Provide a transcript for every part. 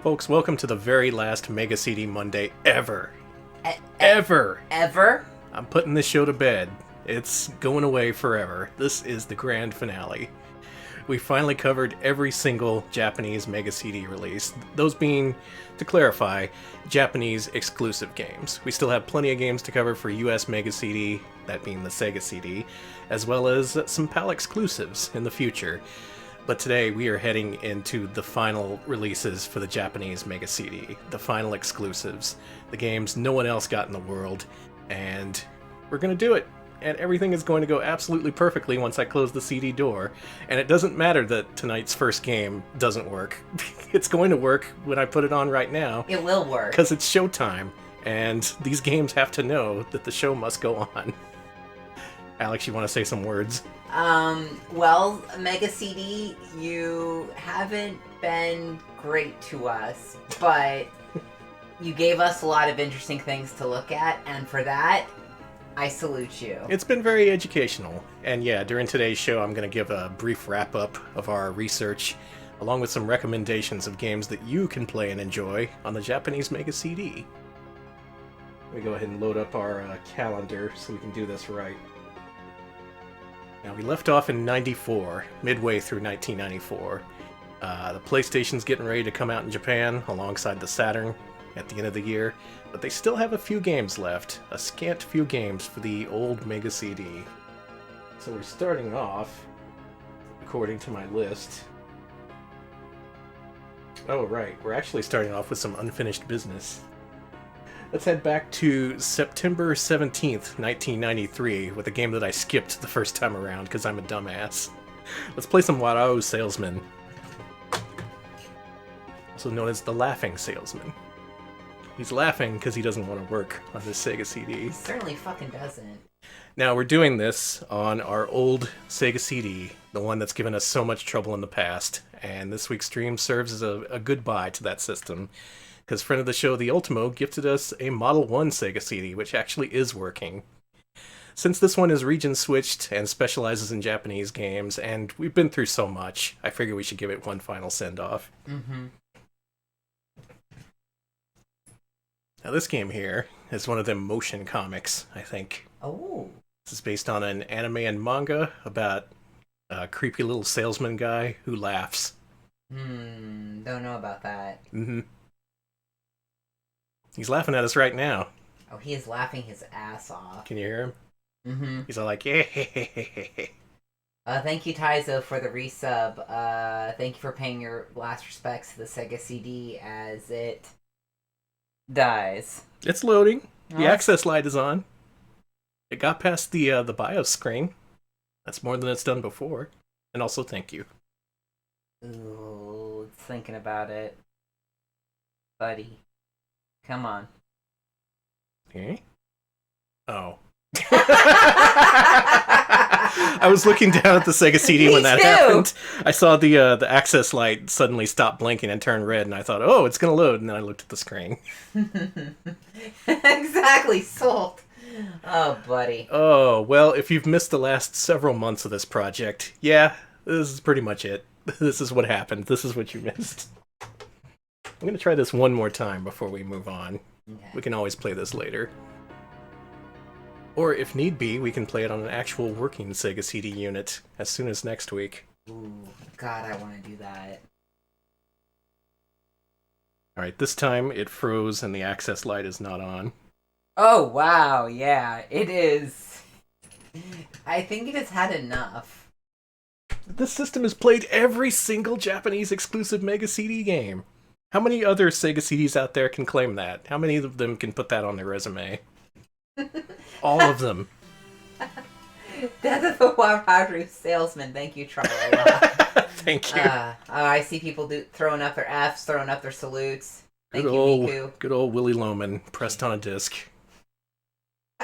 Folks, welcome to the very last Mega CD Monday ever. Ever? I'm putting this show to bed. It's going away forever. This is the grand finale. We finally covered every single Japanese Mega CD release, those being, to clarify, Japanese exclusive games. We still have plenty of games to cover for US Mega CD, that being the Sega CD, as well as some PAL exclusives in the future. But today we are heading into the final releases for the Japanese Mega CD, the final exclusives, the games no one else got in the world, and we're going to do it. And everything is going to go absolutely perfectly once I close the CD door. And it doesn't matter that tonight's first game doesn't work. It's going to work when I put it on right now. It will work. Because it's showtime, and these games have to know that the show must go on. Alex, you want to say some words? Well, Mega CD, you haven't been great to us, but you gave us a lot of interesting things to look at, and for that, I salute you. It's been very educational, and yeah, during today's show I'm going to give a brief wrap-up of our research, along with some recommendations of games that you can play and enjoy on the Japanese Mega CD. Let me go ahead and load up our calendar so we can do this right. Now, we left off in 94, midway through 1994. The PlayStation's getting ready to come out in Japan, alongside the Saturn, at the end of the year, but they still have a few games left, a scant few games for the old Mega CD. So we're starting off, according to my list... Oh, right, we're actually starting off with some unfinished business. Let's head back to September 17th, 1993, with a game that I skipped the first time around because I'm a dumbass. Let's play some Wadau Salesman, also known as the Laughing Salesman. He's laughing because he doesn't want to work on this Sega CD. He certainly fucking doesn't. Now, we're doing this on our old Sega CD, the one that's given us so much trouble in the past, and this week's stream serves as a goodbye to that system. Because friend of the show, The Ultimo, gifted us a Model 1 Sega CD, which actually is working. Since this one is region-switched and specializes in Japanese games, and we've been through so much, I figure we should give it one final send-off. Mm-hmm. Now this game here is one of them motion comics, I think. Oh. This is based on an anime and manga about a creepy little salesman guy who laughs. Don't know about that. Mm-hmm. He's laughing at us right now. Oh, he is laughing his ass off. Can you hear him? Mm-hmm. He's all like, yeah. Thank you, Taizo, for the resub. Thank you for paying your last respects to the Sega CD as it dies. It's loading. The Oh, access light is on. It got past the BIOS screen. That's more than it's done before. And also, thank you. Ooh, thinking about it. Buddy. Come on. Okay. Oh. I was looking down at the Sega CD when that happened. I saw the access light suddenly stop blinking and turn red, and I thought, oh, it's going to load, and then I looked at the screen. Exactly, sold. Oh, buddy. Oh, well, if you've missed the last several months of this project, yeah, this is pretty much it. This is what happened. This is what you missed. I'm going to try this one more time before we move on. Okay. We can always play this later. Or, if need be, we can play it on an actual working Sega CD unit as soon as next week. Ooh, God, I want to do that. Alright, this time it froze and the access light is not on. Oh, wow, yeah, it is. I think it has had enough. This system has played every single Japanese exclusive Mega CD game. How many other Sega CDs out there can claim that? How many of them can put that on their resume? All of them. Death of the Wadau Salesman. Thank you, Tralala. Thank you. I see people throwing up their Fs, throwing up their salutes. Thank you, Miku. Good old Willie Loman, pressed on a disc.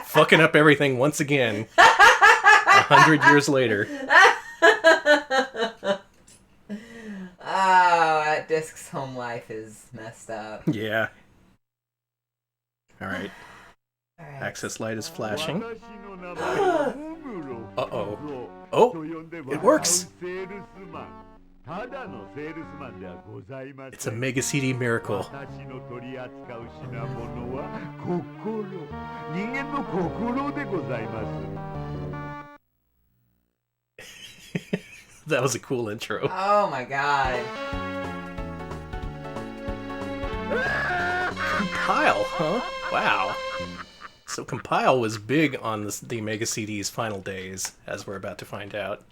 Fucking up everything once again. 100 years later. Oh, that disc's home life is messed up. Yeah. Alright. Access light is flashing. Uh-oh. Oh, it works! It's a Mega CD miracle. That was a cool intro. Oh my god. Compile, huh? Wow. So Compile was big on the Mega CD's final days, as we're about to find out.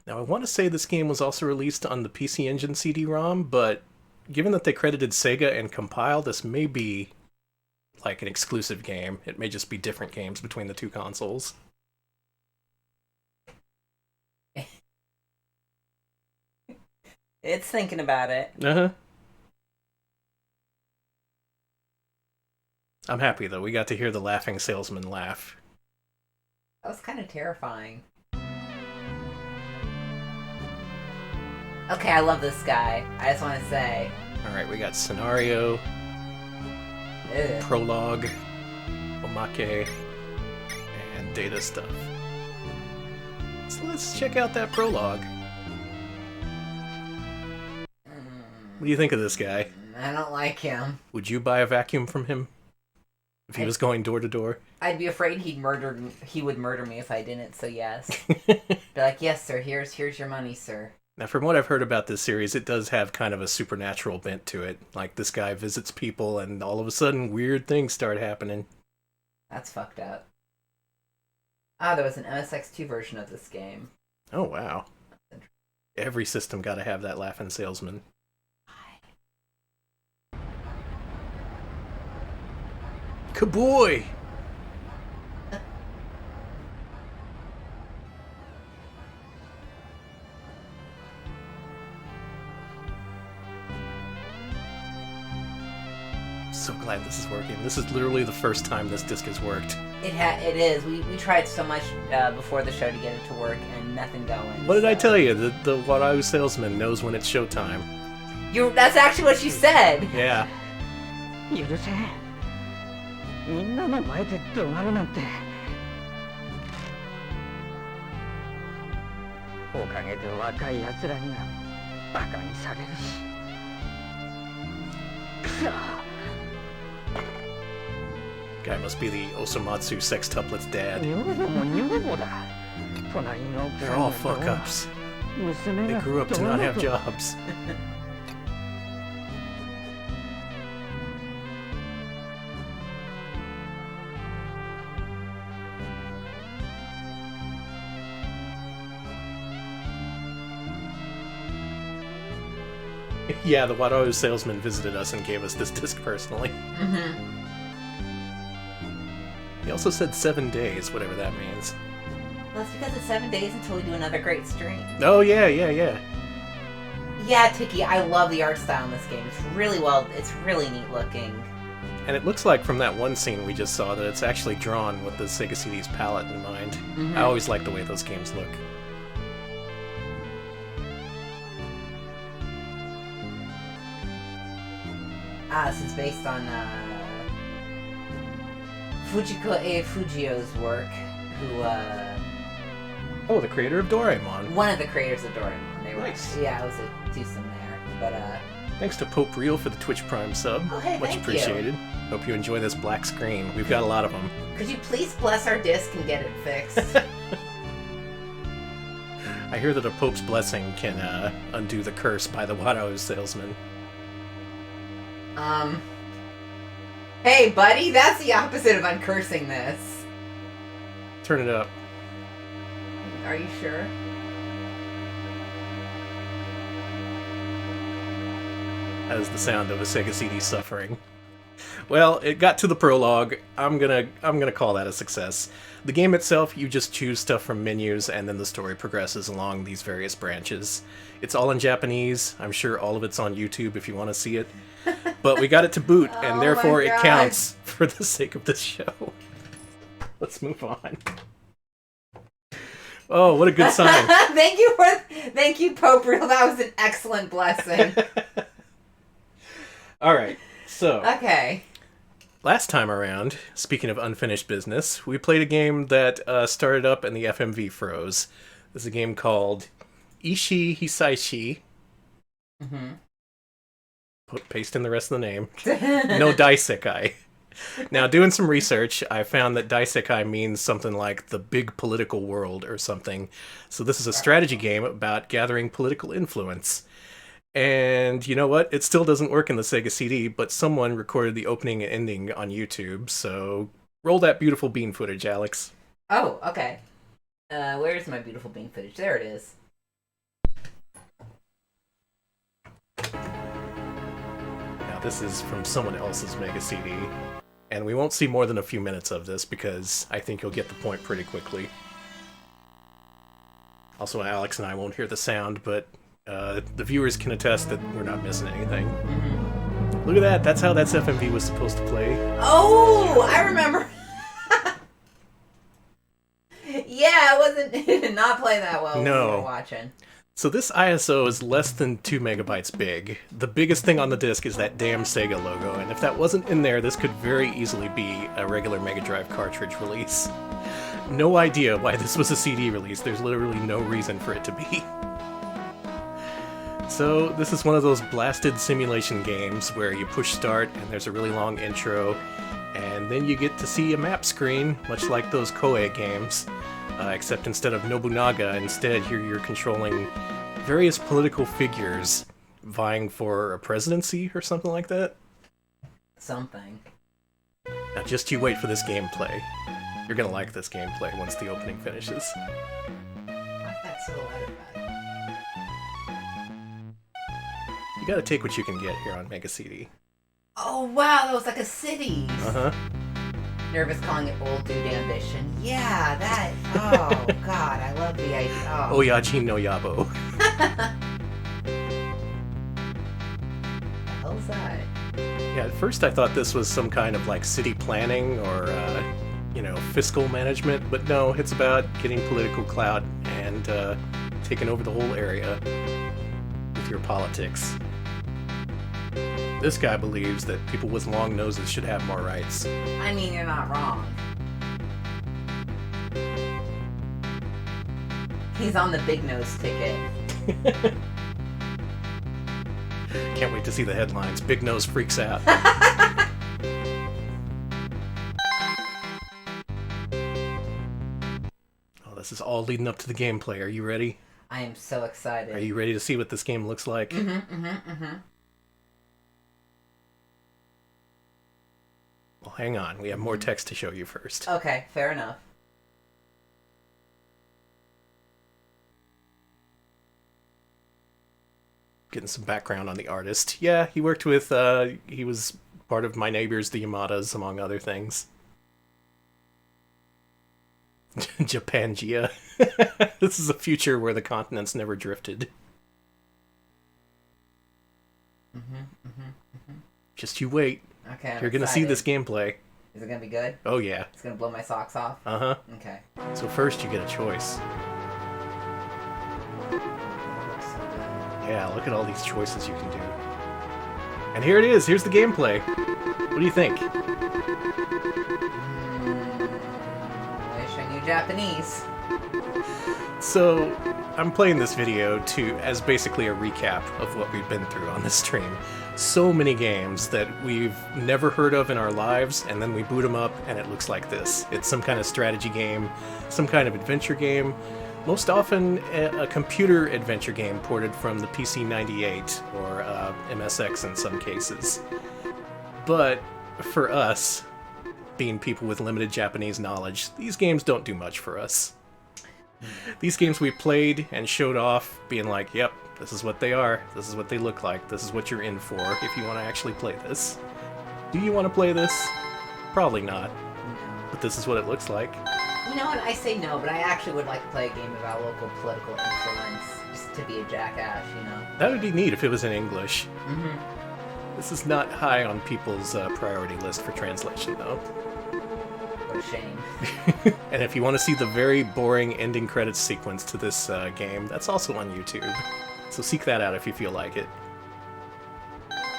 Now, I want to say this game was also released on the PC Engine CD-ROM, but given that they credited Sega and Compile, this may be like an exclusive game. It may just be different games between the two consoles. It's thinking about it. Uh-huh. I'm happy, though. We got to hear the laughing salesman laugh. That was kind of terrifying. Okay, I love this guy. I just want to say. Alright, we got scenario, Ugh. prologue, omake, and data stuff. So let's check out that prologue. What do you think of this guy? I don't like him. Would you buy a vacuum from him? If he was going door to door? I'd be afraid he would murder me if I didn't, so yes. Be like, yes, sir, here's your money, sir. Now, from what I've heard about this series, it does have kind of a supernatural bent to it. Like, this guy visits people, and all of a sudden, weird things start happening. That's fucked up. Ah, there was an MSX2 version of this game. Oh, wow. Every system gotta have that laughing salesman. Kaboy! So glad this is working. This is literally the first time this disc has worked. It is. We tried so much before the show to get it to work, and nothing going. What did I tell you? The Wadau salesman knows when it's showtime. That's actually what you said. Yeah. みんなの前で怒鳴るなんておかげで若い奴らにはバカにされるしくそ Guy must be the Osamatsu sextuplet's dad. 女房も女房だ隣の They're all fuck-ups. They grew up to not have jobs. Yeah, the Wadau salesman visited us and gave us this disc personally. Mm-hmm. He also said 7 days, whatever that means. Well, it's because it's 7 days until we do another great stream. Oh, yeah. Yeah, Tiki, I love the art style in this game. It's really neat looking. And it looks like from that one scene we just saw that it's actually drawn with the Sega CD's palette in mind. Mm-hmm. I always like the way those games look. This is based on Fujiko A. Fujio's work, who Oh, the creator of Doraemon. one of the creators of Doraemon. They were Nice. Yeah, it was a twosome there. But Thanks to Pope Real for the Twitch Prime sub. Oh, hey, Much thank you. appreciated. Hope you enjoy this black screen. We've got a lot of them. could you please bless our disc and get it fixed? I hear that a Pope's blessing can undo the curse by the Wadau salesman. Hey, buddy, that's the opposite of uncursing this. Turn it up. Are you sure? That is the sound of a Sega CD suffering. Well, it got to the prologue. I'm gonna call that a success. The game itself, you just choose stuff from menus, and then the story progresses along these various branches. It's all in Japanese. I'm sure all of it's on YouTube if you want to see it. But we got it to boot, and Oh therefore my it God. counts for the sake of this show. Let's move on. Oh, what a good sign. Thank you, Pope Real. That was an excellent blessing. All right, so Okay. last time around, speaking of unfinished business, we played a game that started up and the FMV froze. This is a game called Ishii Hisaishi. Mm-hmm. Paste in the rest of the name. No Daisekai. Now, doing some research, I found that Daisekai means something like the big political world or something. So this is a strategy game about gathering political influence. And you know what? It still doesn't work in the Sega CD, but someone recorded the opening and ending on YouTube, so roll that beautiful bean footage, Alex. Oh, okay. Where's my beautiful bean footage? There it is. Now, this is from someone else's Mega CD, and we won't see more than a few minutes of this because I think you'll get the point pretty quickly. Also, Alex and I won't hear the sound, but the viewers can attest that we're not missing anything. Mm-hmm. Look at that. That's how that FMV was supposed to play. Oh, I remember. Yeah, it did not play that well when we were watching. So this ISO is less than 2 megabytes big. The biggest thing on the disc is that damn Sega logo, and if that wasn't in there, this could very easily be a regular Mega Drive cartridge release. No idea why this was a CD release. There's literally no reason for it to be. So this is one of those blasted simulation games where you push start and there's a really long intro, and then you get to see a map screen, much like those Koei games, except instead of Nobunaga, instead here you're controlling various political figures vying for a presidency or something like that. Something. Now just you wait for this gameplay. You're gonna like this gameplay once the opening finishes. What's that silhouette about? You gotta take what you can get here on Mega CD. Oh wow, that was like a city. Uh-huh. Nervous calling it old dude ambition. Yeah, that. Oh god, I love the idea. Oh. Oyajin no Yabo. What the hell's that? Yeah, at first I thought this was some kind of like city planning or, fiscal management, but no, it's about getting political clout and taking over the whole area with your politics. This guy believes that people with long noses should have more rights. I mean, you're not wrong. He's on the big nose ticket. Can't wait to see the headlines. Big Nose freaks out. Oh, this is all leading up to the gameplay. Are you ready? I am so excited. Are you ready to see what this game looks like? Well, hang on. We have more text to show you first. Okay, fair enough. Getting some background on the artist. Yeah, he worked with, he was part of My Neighbors, the Yamadas, among other things. Japangia. This is a future where the continents never drifted. Just you wait. Okay, I'm You're gonna see this gameplay. Is it gonna be good? Oh yeah. It's gonna blow my socks off? Uh-huh. Okay. So first you get a choice. Yeah, look at all these choices you can do. And here it is. Here's the gameplay. What do you think? Wish I knew Japanese. So, I'm playing this video as basically a recap of what we've been through on this stream. So many games that we've never heard of in our lives, and then we boot them up and it looks like this. It's some kind of strategy game, some kind of adventure game, most often a computer adventure game ported from the PC-98 or MSX in some cases. But for us, being people with limited Japanese knowledge, these games don't do much for us. These games we played and showed off, being like, yep, this is what they are, this is what they look like, this is what you're in for if you want to actually play this. Do you want to play this? Probably not. But this is what it looks like. You know what? I say no, but I actually would like to play a game about local political influence, just to be a jackass, you know? That would be neat if it was in English. This is not high on people's priority list for translation, though. What a shame. And if you want to see the very boring ending credits sequence to this game, that's also on YouTube. So seek that out if you feel like it.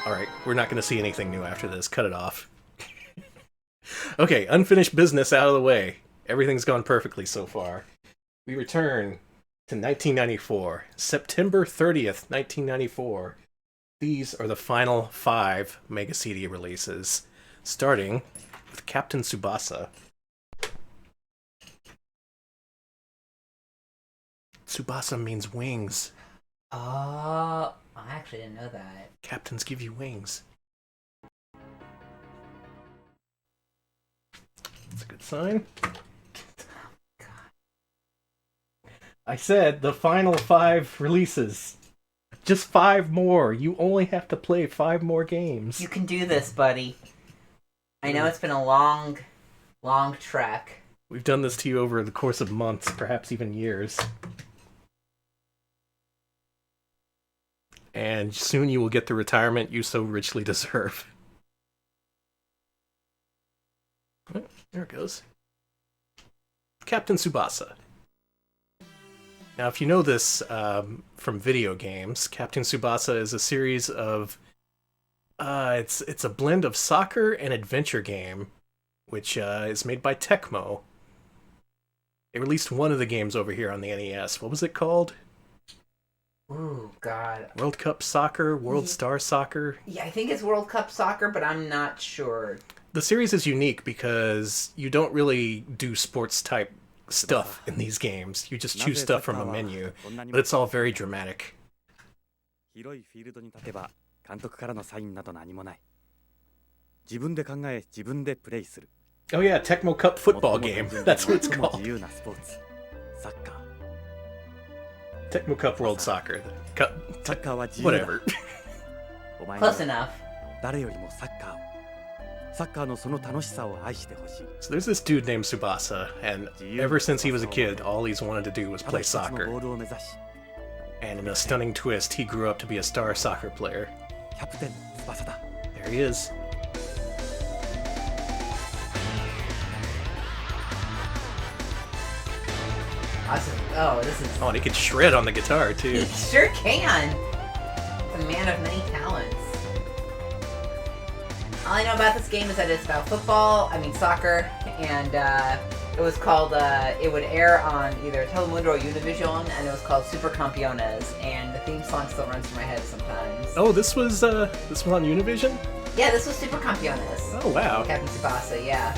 Alright, we're not going to see anything new after this. Cut it off. Okay, unfinished business out of the way. Everything's gone perfectly so far. We return to 1994. September 30th, 1994. These are the final 5 Mega CD releases, starting with Captain Tsubasa. Tsubasa means wings. Oh, I actually didn't know that. Captains give you wings. That's a good sign. I said the final 5 releases. Just 5 more. You only have to play 5 more games. You can do this, buddy. I know it's been a long trek. We've done this to you over the course of months, perhaps even years. And soon you will get the retirement you so richly deserve. Oh, there it goes. Captain Tsubasa. Now, if you know this from video games, Captain Tsubasa is a series of... it's a blend of soccer and adventure game, which is made by Tecmo. They released one of the games over here on the NES. What was it called? Ooh, God. World Cup Soccer? World Star Soccer? Yeah, I think it's World Cup Soccer, but I'm not sure. The series is unique because you don't really do sports-type stuff in these games. You just choose stuff from a menu, but it's all very dramatic. Oh yeah, Tecmo Cup football game. That's what it's called. Tecmo Cup World Soccer. Whatever. Close enough. So there's this dude named Tsubasa, and ever since he was a kid, all he's wanted to do was play soccer. And in a stunning twist, he grew up to be a star soccer player. There he is. Awesome. Oh, this is... Oh, and he can shred on the guitar, too. He sure can! He's a man of many talents. All I know about this game is that it's about soccer, and it was called, it would air on either Telemundo or Univision, and it was called Super Campeones, and the theme song still runs through my head sometimes. Oh, this was on Univision? Yeah, this was Super Campeones. Oh, wow. Captain Tsubasa, yeah.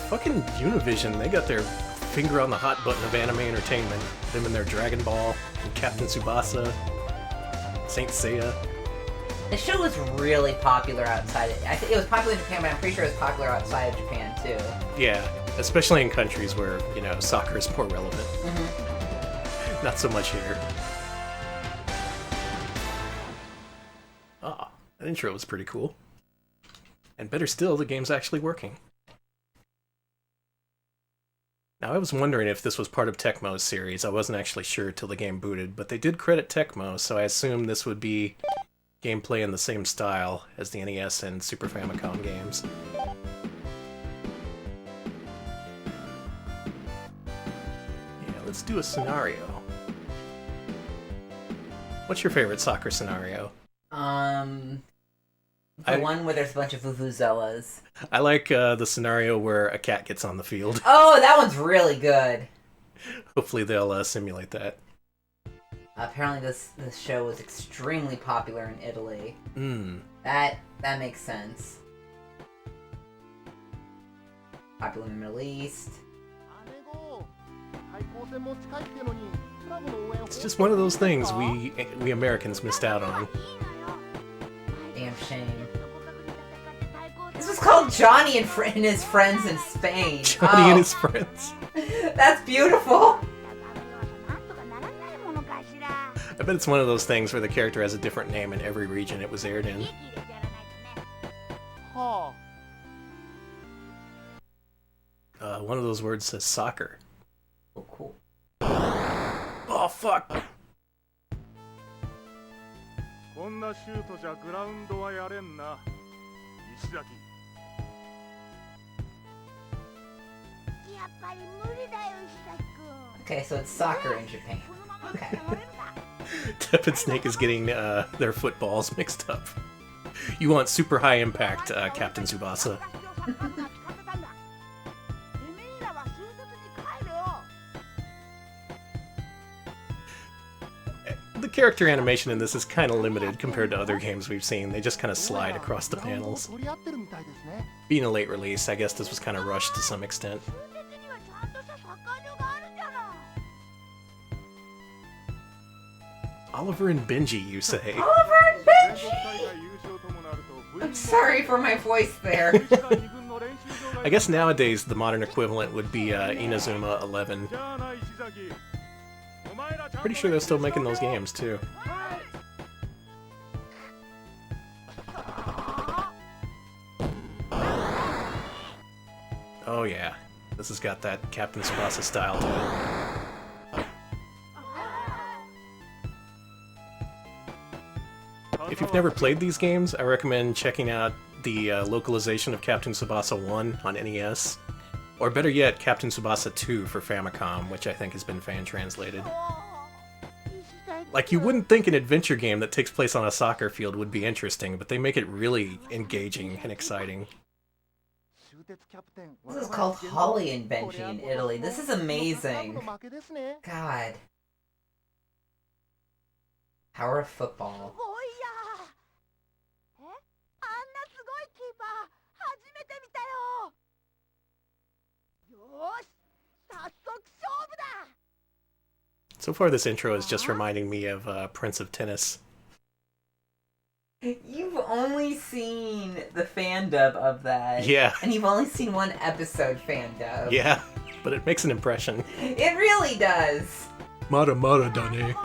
Fucking Univision, they got their finger on the hot button of anime entertainment. Them and their Dragon Ball, and Captain Tsubasa, Saint Seiya. The show was really popular outside. I think it was popular in Japan, but I'm pretty sure it was popular outside of Japan, too. Yeah, especially in countries where, soccer is more relevant. Mm-hmm. Not so much here. Ah, that intro was pretty cool. And better still, the game's actually working. Now, I was wondering if this was part of Tecmo's series. I wasn't actually sure till the game booted, but they did credit Tecmo, so I assumed this would be gameplay in the same style as the NES and Super Famicom games. Yeah, let's do a scenario. What's your favorite soccer scenario? The one where there's a bunch of vuvuzelas. I like the scenario where a cat gets on the field. Oh, that one's really good. Hopefully they'll simulate that. Apparently this show was extremely popular in Italy. That makes sense. Popular in the Middle East. It's just one of those things we Americans missed out on. Damn shame. This was called Johnny and his Friends in Spain. Johnny and his friends. That's beautiful. I bet it's one of those things where the character has a different name in every region it was aired in. One of those words says soccer. Oh, cool. Oh, fuck! Okay, so it's soccer in Japan. Okay. Tep and Snake is getting their footballs mixed up. You want super high impact, Captain Tsubasa. character animation in this is kind of limited compared to other games we've seen. They just kind of slide across the panels. Being a late release, I guess this was kind of rushed to some extent. Oliver and Benji, you say? Oliver and Benji! I'm sorry for my voice there. I guess nowadays the modern equivalent would be Inazuma 11. Pretty sure they're still making those games, too. Oh yeah, this has got that Captain Tsubasa style to it. If you've never played these games, I recommend checking out the localization of Captain Tsubasa 1 on NES. Or better yet, Captain Tsubasa 2 for Famicom, which I think has been fan-translated. Like, you wouldn't think an adventure game that takes place on a soccer field would be interesting, but they make it really engaging and exciting. This is called Holly and Benji in Italy. This is amazing. God. Power of football. So far this intro is just reminding me of Prince of Tennis. You've only seen the fan dub of that. Yeah. And you've only seen one episode fan dub. Yeah, but it makes an impression. It really does. Mara Mara Dane.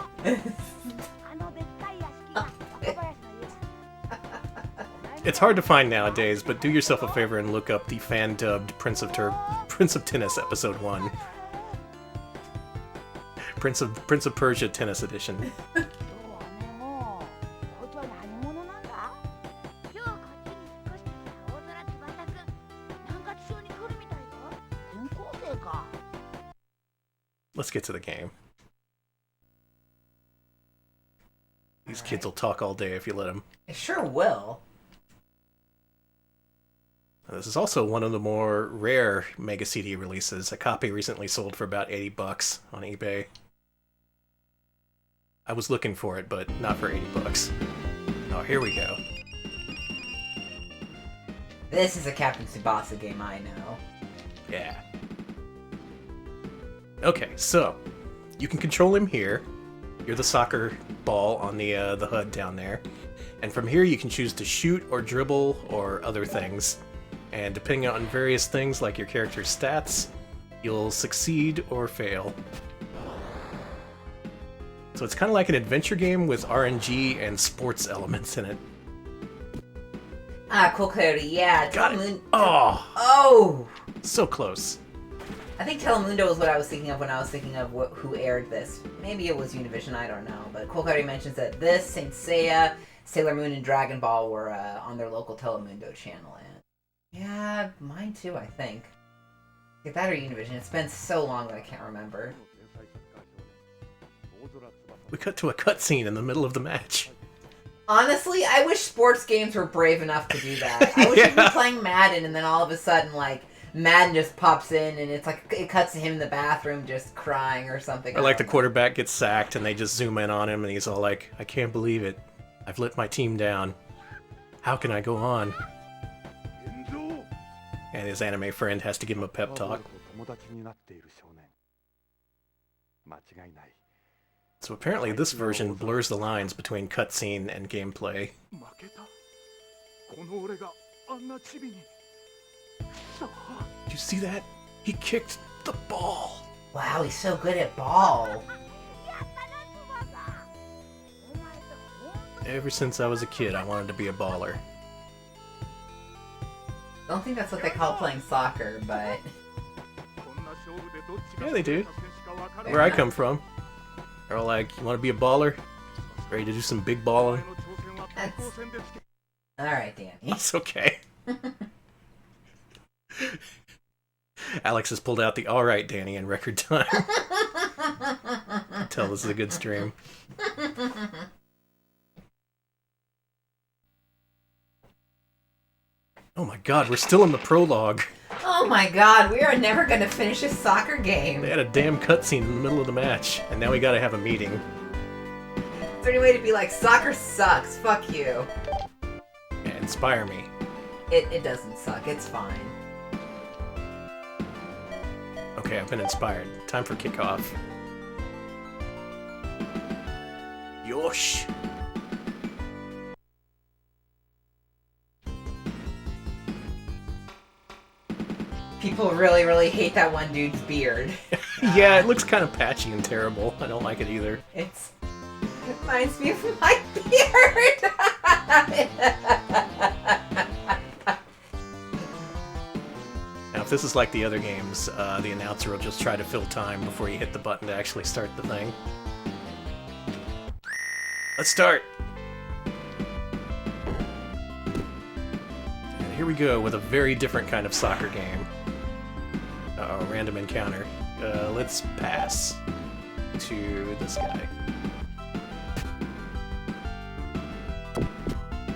It's hard to find nowadays, but do yourself a favor and look up the fan-dubbed Prince of Tennis Episode 1. Prince of Persia Tennis Edition. Let's get to the game. These kids will talk all day if you let them. It sure will. This is also one of the more rare Mega CD releases. A copy recently sold for about $80 on eBay. I was looking for it, but not for $80. Oh, here we go. This is a Captain Tsubasa game I know. Yeah. Okay, so you can control him here. You're the soccer ball on the HUD down there. And from here you can choose to shoot or dribble or other things. And depending on various things like your character's stats, you'll succeed or fail. So it's kind of like an adventure game with RNG and sports elements in it. Ah, Cool Coyote, yeah. Got it! Oh! Oh! So close. I think Telemundo was what I was thinking of when I was thinking of who aired this. Maybe it was Univision, I don't know. But Cool Coyote mentions that this, Saint Seiya, Sailor Moon, and Dragon Ball were on their local Telemundo channel. Yeah, mine too, I think. Get that or Univision. It's been so long that I can't remember. We cut to a cutscene in the middle of the match. Honestly, I wish sports games were brave enough to do that. I wish Yeah. you'd be playing Madden and then all of a sudden, like, Madden just pops in and it's like, it cuts to him in the bathroom just crying or something. Or like the quarterback gets sacked and they just zoom in on him and he's all like, I can't believe it. I've let my team down. How can I go on? And his anime friend has to give him a pep talk. So apparently this version blurs the lines between cutscene and gameplay. Did you see that? He kicked the ball! Wow, he's so good at ball. Ever since I was a kid, I wanted to be a baller. I don't think that's what they call playing soccer, but... Yeah, they do. Where I come from. They're all like, you want to be a baller? Ready to do some big balling? Alright, Danny. It's okay. Alex has pulled out the alright Danny in record time. Tell this is a good stream. Oh my god, we're still in the prologue. Oh my god, we are never gonna finish this soccer game. They had a damn cutscene in the middle of the match, and now we gotta have a meeting. there any way to be like, soccer sucks, fuck you? Yeah, inspire me. It doesn't suck, it's fine. Okay, I've been inspired. Time for kickoff. Yosh! People really, really hate that one dude's beard. Yeah, it looks kind of patchy and terrible. I don't like it either. It reminds me of my beard! Now, if this is like the other games, the announcer will just try to fill time before you hit the button to actually start the thing. Let's start! And here we go with a very different kind of soccer game. Uh-oh, random encounter. Let's pass to this guy.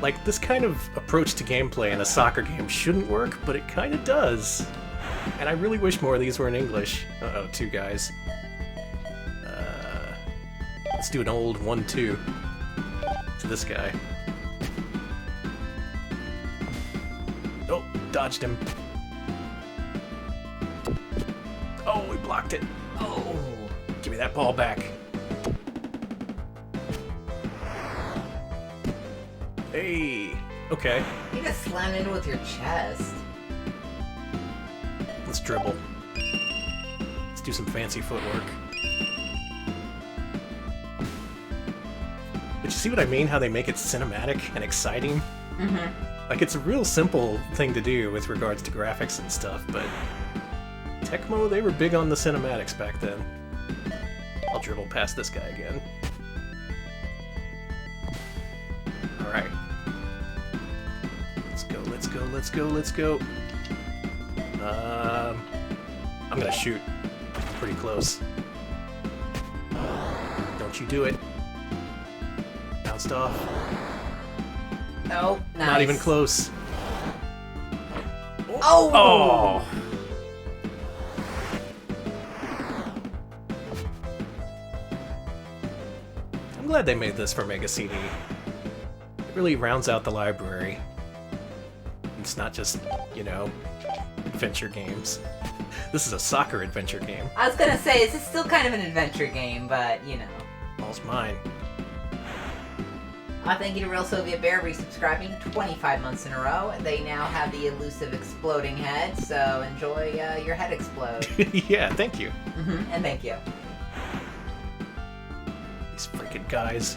Like, this kind of approach to gameplay in a soccer game shouldn't work, but it kind of does. And I really wish more of these were in English. Uh-oh, two guys. Let's do an old 1-2 to this guy. Oh, dodged him. Oh, we blocked it. Oh. Give me that ball back. Hey, okay. You just slammed into with your chest. Let's dribble. Let's do some fancy footwork. But you see what I mean? How they make it cinematic and exciting? Mm-hmm. Like, it's a real simple thing to do with regards to graphics and stuff, but Tecmo, they were big on the cinematics back then. I'll dribble past this guy again. Alright. Let's go, let's go, let's go, let's go. I'm gonna shoot. Pretty close. Don't you do it. Bounced off. Oh, nice. Not even close. Oh! Oh! I'm glad they made this for Mega CD. It really rounds out the library. It's not just, you know, adventure games. This is a soccer adventure game. I was gonna say, this is still kind of an adventure game, but, you know. Ball's mine. Thank you to Real Soviet Bear resubscribing 25 months in a row. They now have the elusive exploding head, so enjoy your head explode. Yeah, thank you. And thank you. These freaking guys.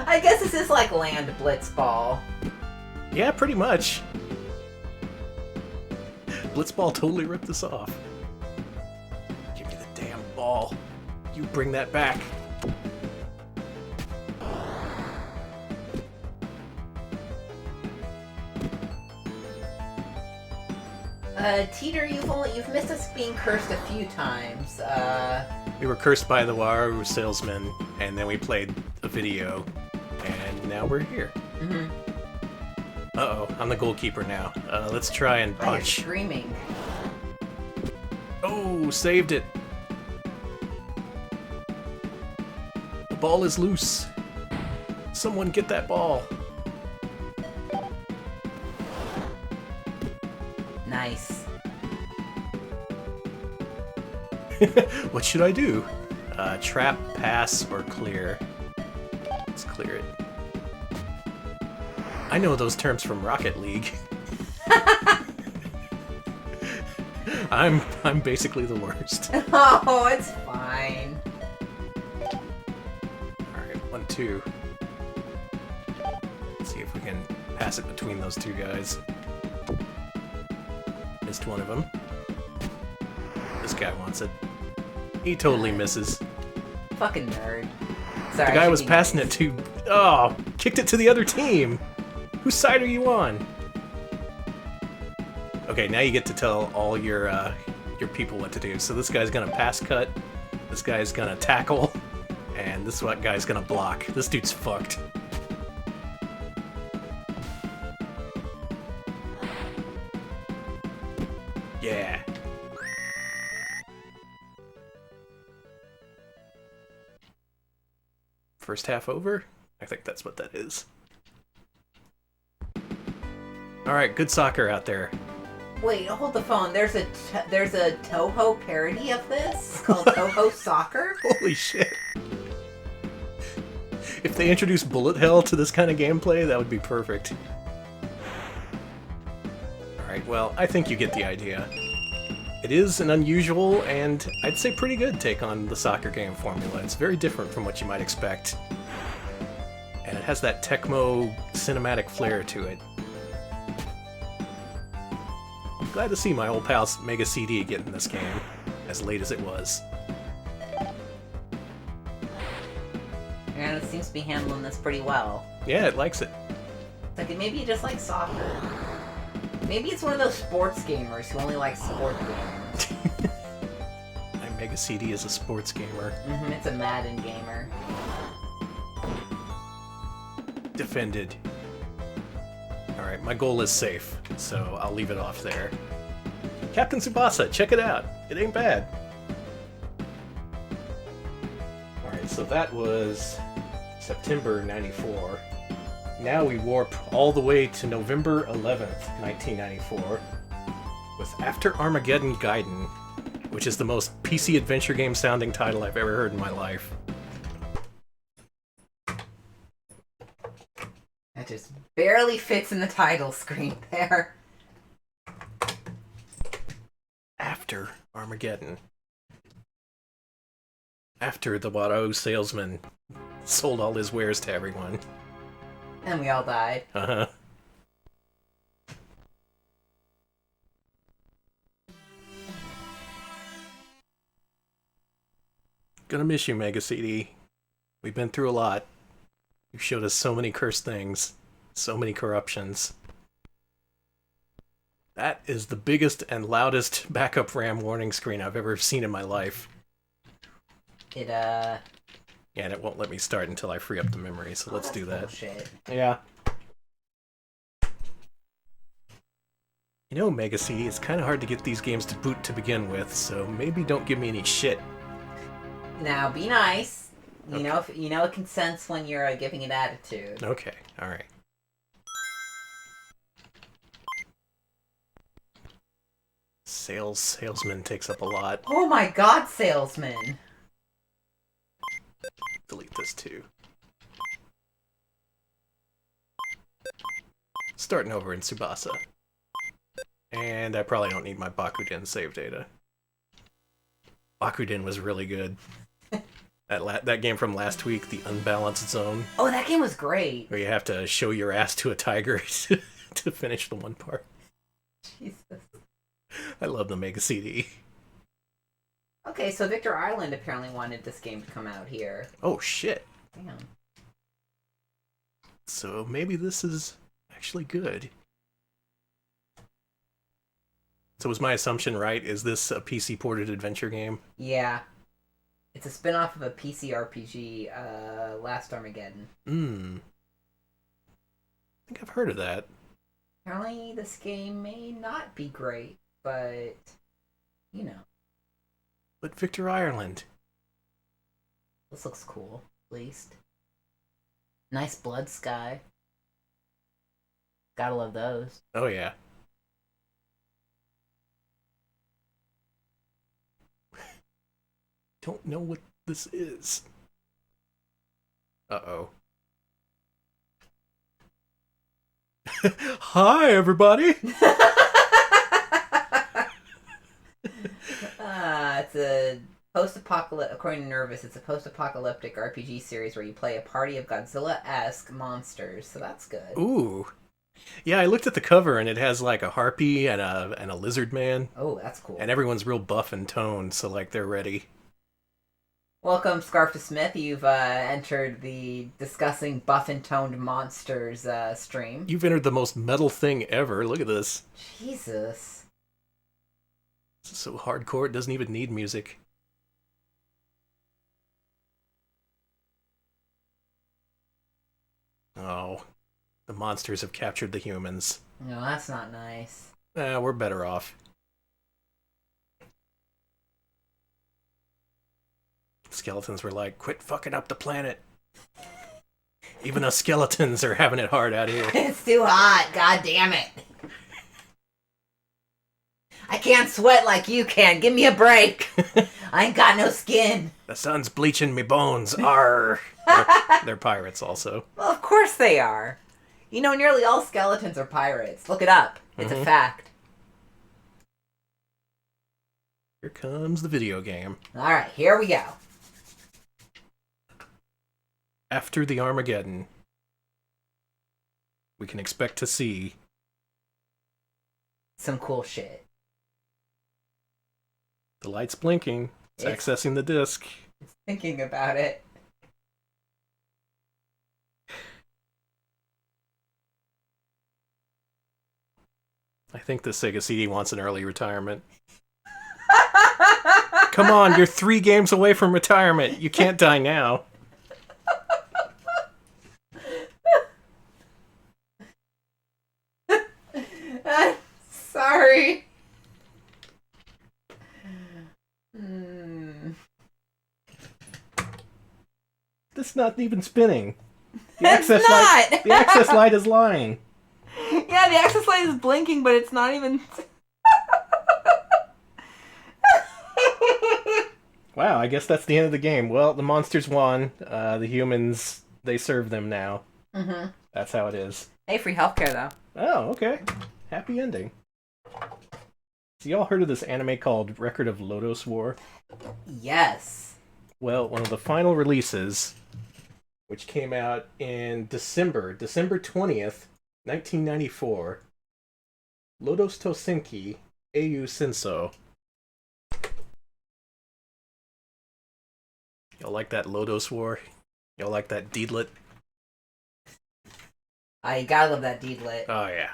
I guess this is like Land Blitzball. Yeah, pretty much. Blitzball totally ripped this off. Give me the damn ball. You bring that back. Teeter, you've missed us being cursed a few times. We were cursed by the Wadau salesman, and then we played a video, and now we're here. Uh-oh, I'm the goalkeeper now. Let's try and Oh, you're punch. screaming. Oh, saved it. The ball is loose. Someone get that ball. Nice. What should I do? Trap, pass, or clear? Let's clear it. I know those terms from Rocket League. I'm basically the worst. Oh, it's fine. Alright, 1-2. Let's see if we can pass it between those two guys. Missed one of them. This guy wants it. He totally misses. Fucking nerd. Sorry. The guy was passing it to... Oh! Kicked it to the other team! Whose side are you on? Okay, now you get to tell all your people what to do. So this guy's gonna pass cut, this guy's gonna tackle, and this guy's gonna block. This dude's fucked. Yeah. First half over? I think that's what that is. Alright, good soccer out there. Wait, hold the phone. There's a Toho parody of this called Toho Soccer? Holy shit. If they introduce bullet hell to this kind of gameplay, that would be perfect. Alright, well, I think you get the idea. It is an unusual and, I'd say, pretty good take on the soccer game formula. It's very different from what you might expect. And it has that Tecmo cinematic flair to it. Glad to see my old pal Mega CD getting this game, as late as it was. And it seems to be handling this pretty well. Yeah, it likes it. Like, maybe you just like soccer. Maybe it's one of those sports gamers who only like sport games. My Mega CD is a sports gamer. It's a Madden gamer. Defended. Alright, my goal is safe, so I'll leave it off there. Captain Tsubasa, check it out. It ain't bad. Alright, so that was September 94. Now we warp all the way to November 11th, 1994, with After Armageddon Gaiden, which is the most PC adventure game sounding title I've ever heard in my life. That just barely fits in the title screen there. After Armageddon. After the Wadau salesman sold all his wares to everyone. And we all died. Uh-huh. Gonna miss you, Mega CD. We've been through a lot. You showed us so many cursed things. So many corruptions. That is the biggest and loudest backup RAM warning screen I've ever seen in my life. Yeah, and it won't let me start until I free up the memory, so let's do that. Bullshit. Yeah. You know, Mega CD, it's kind of hard to get these games to boot to begin with, so maybe don't give me any shit. Now, be nice. You Okay. know it can sense when you're giving it attitude. Okay, alright. Salesman takes up a lot. Oh my god, salesman! Delete this too. Starting over in Tsubasa. And I probably don't need my Bakuden save data. Bakuden was really good. That game from last week, the Unbalanced Zone, Oh, that game was great. where you have to show your ass to a tiger to finish the one part. Jesus. I love the Mega CD. Okay, so Victor Island apparently wanted this game to come out here. Oh shit. Damn. So maybe this is actually good. So was my assumption right? Is this a PC ported adventure game? Yeah. It's a spin-off of a PC RPG, Last Armageddon. I think I've heard of that. Apparently this game may not be great, but, you know, But Victor Ireland. this looks cool, at least. Nice blood sky. Gotta love those. Oh yeah. Don't know what this is. Uh-oh. Hi, everybody! It's a post-apocalyptic, according to Nervous, it's a post-apocalyptic RPG series where you play a party of Godzilla-esque monsters, so that's good. Ooh. Yeah, I looked at the cover and it has like a harpy and a lizard man. Oh, that's cool. And everyone's real buff and toned, so like they're ready. Welcome, Scarf to Smith. You've entered the discussing buff and toned monsters stream. You've entered the most metal thing ever. Look at this. Jesus. This is so hardcore, it doesn't even need music. Oh. The monsters have captured the humans. No, that's not nice. We're better off. Skeletons were like, quit fucking up the planet. Even us skeletons are having it hard out here. It's too hot. God damn it. I can't sweat like you can. Give me a break. I ain't got no skin. The sun's bleaching me bones. Arr. They're pirates also. Well, of course they are. You know, nearly all skeletons are pirates. Look it up. It's a fact. Here comes the video game. Alright, here we go. After the Armageddon, we can expect to see Some cool shit. the lights blinking. It's accessing the disc. Thinking about it. I think the Sega CD wants an early retirement. Come on, you're 3 games away from retirement. You can't die now. Sorry. This is not even spinning. The It's access not! light, the access light is lying. Yeah, the access light is blinking, but it's not even... Wow, I guess that's the end of the game. Well, the monsters won. The humans, they serve them now. Mm-hmm. That's how it is. Hey, free healthcare, though. Oh, okay. Happy ending. So y'all heard of this anime called Record of Lodoss War? Yes. Well, one of the final releases, which came out in December 20th, 1994, Lodoss Tosenki Eiyu Senso. Y'all like that Lodoss War? Y'all like that deedlet? I gotta love that deedlet. Oh, yeah.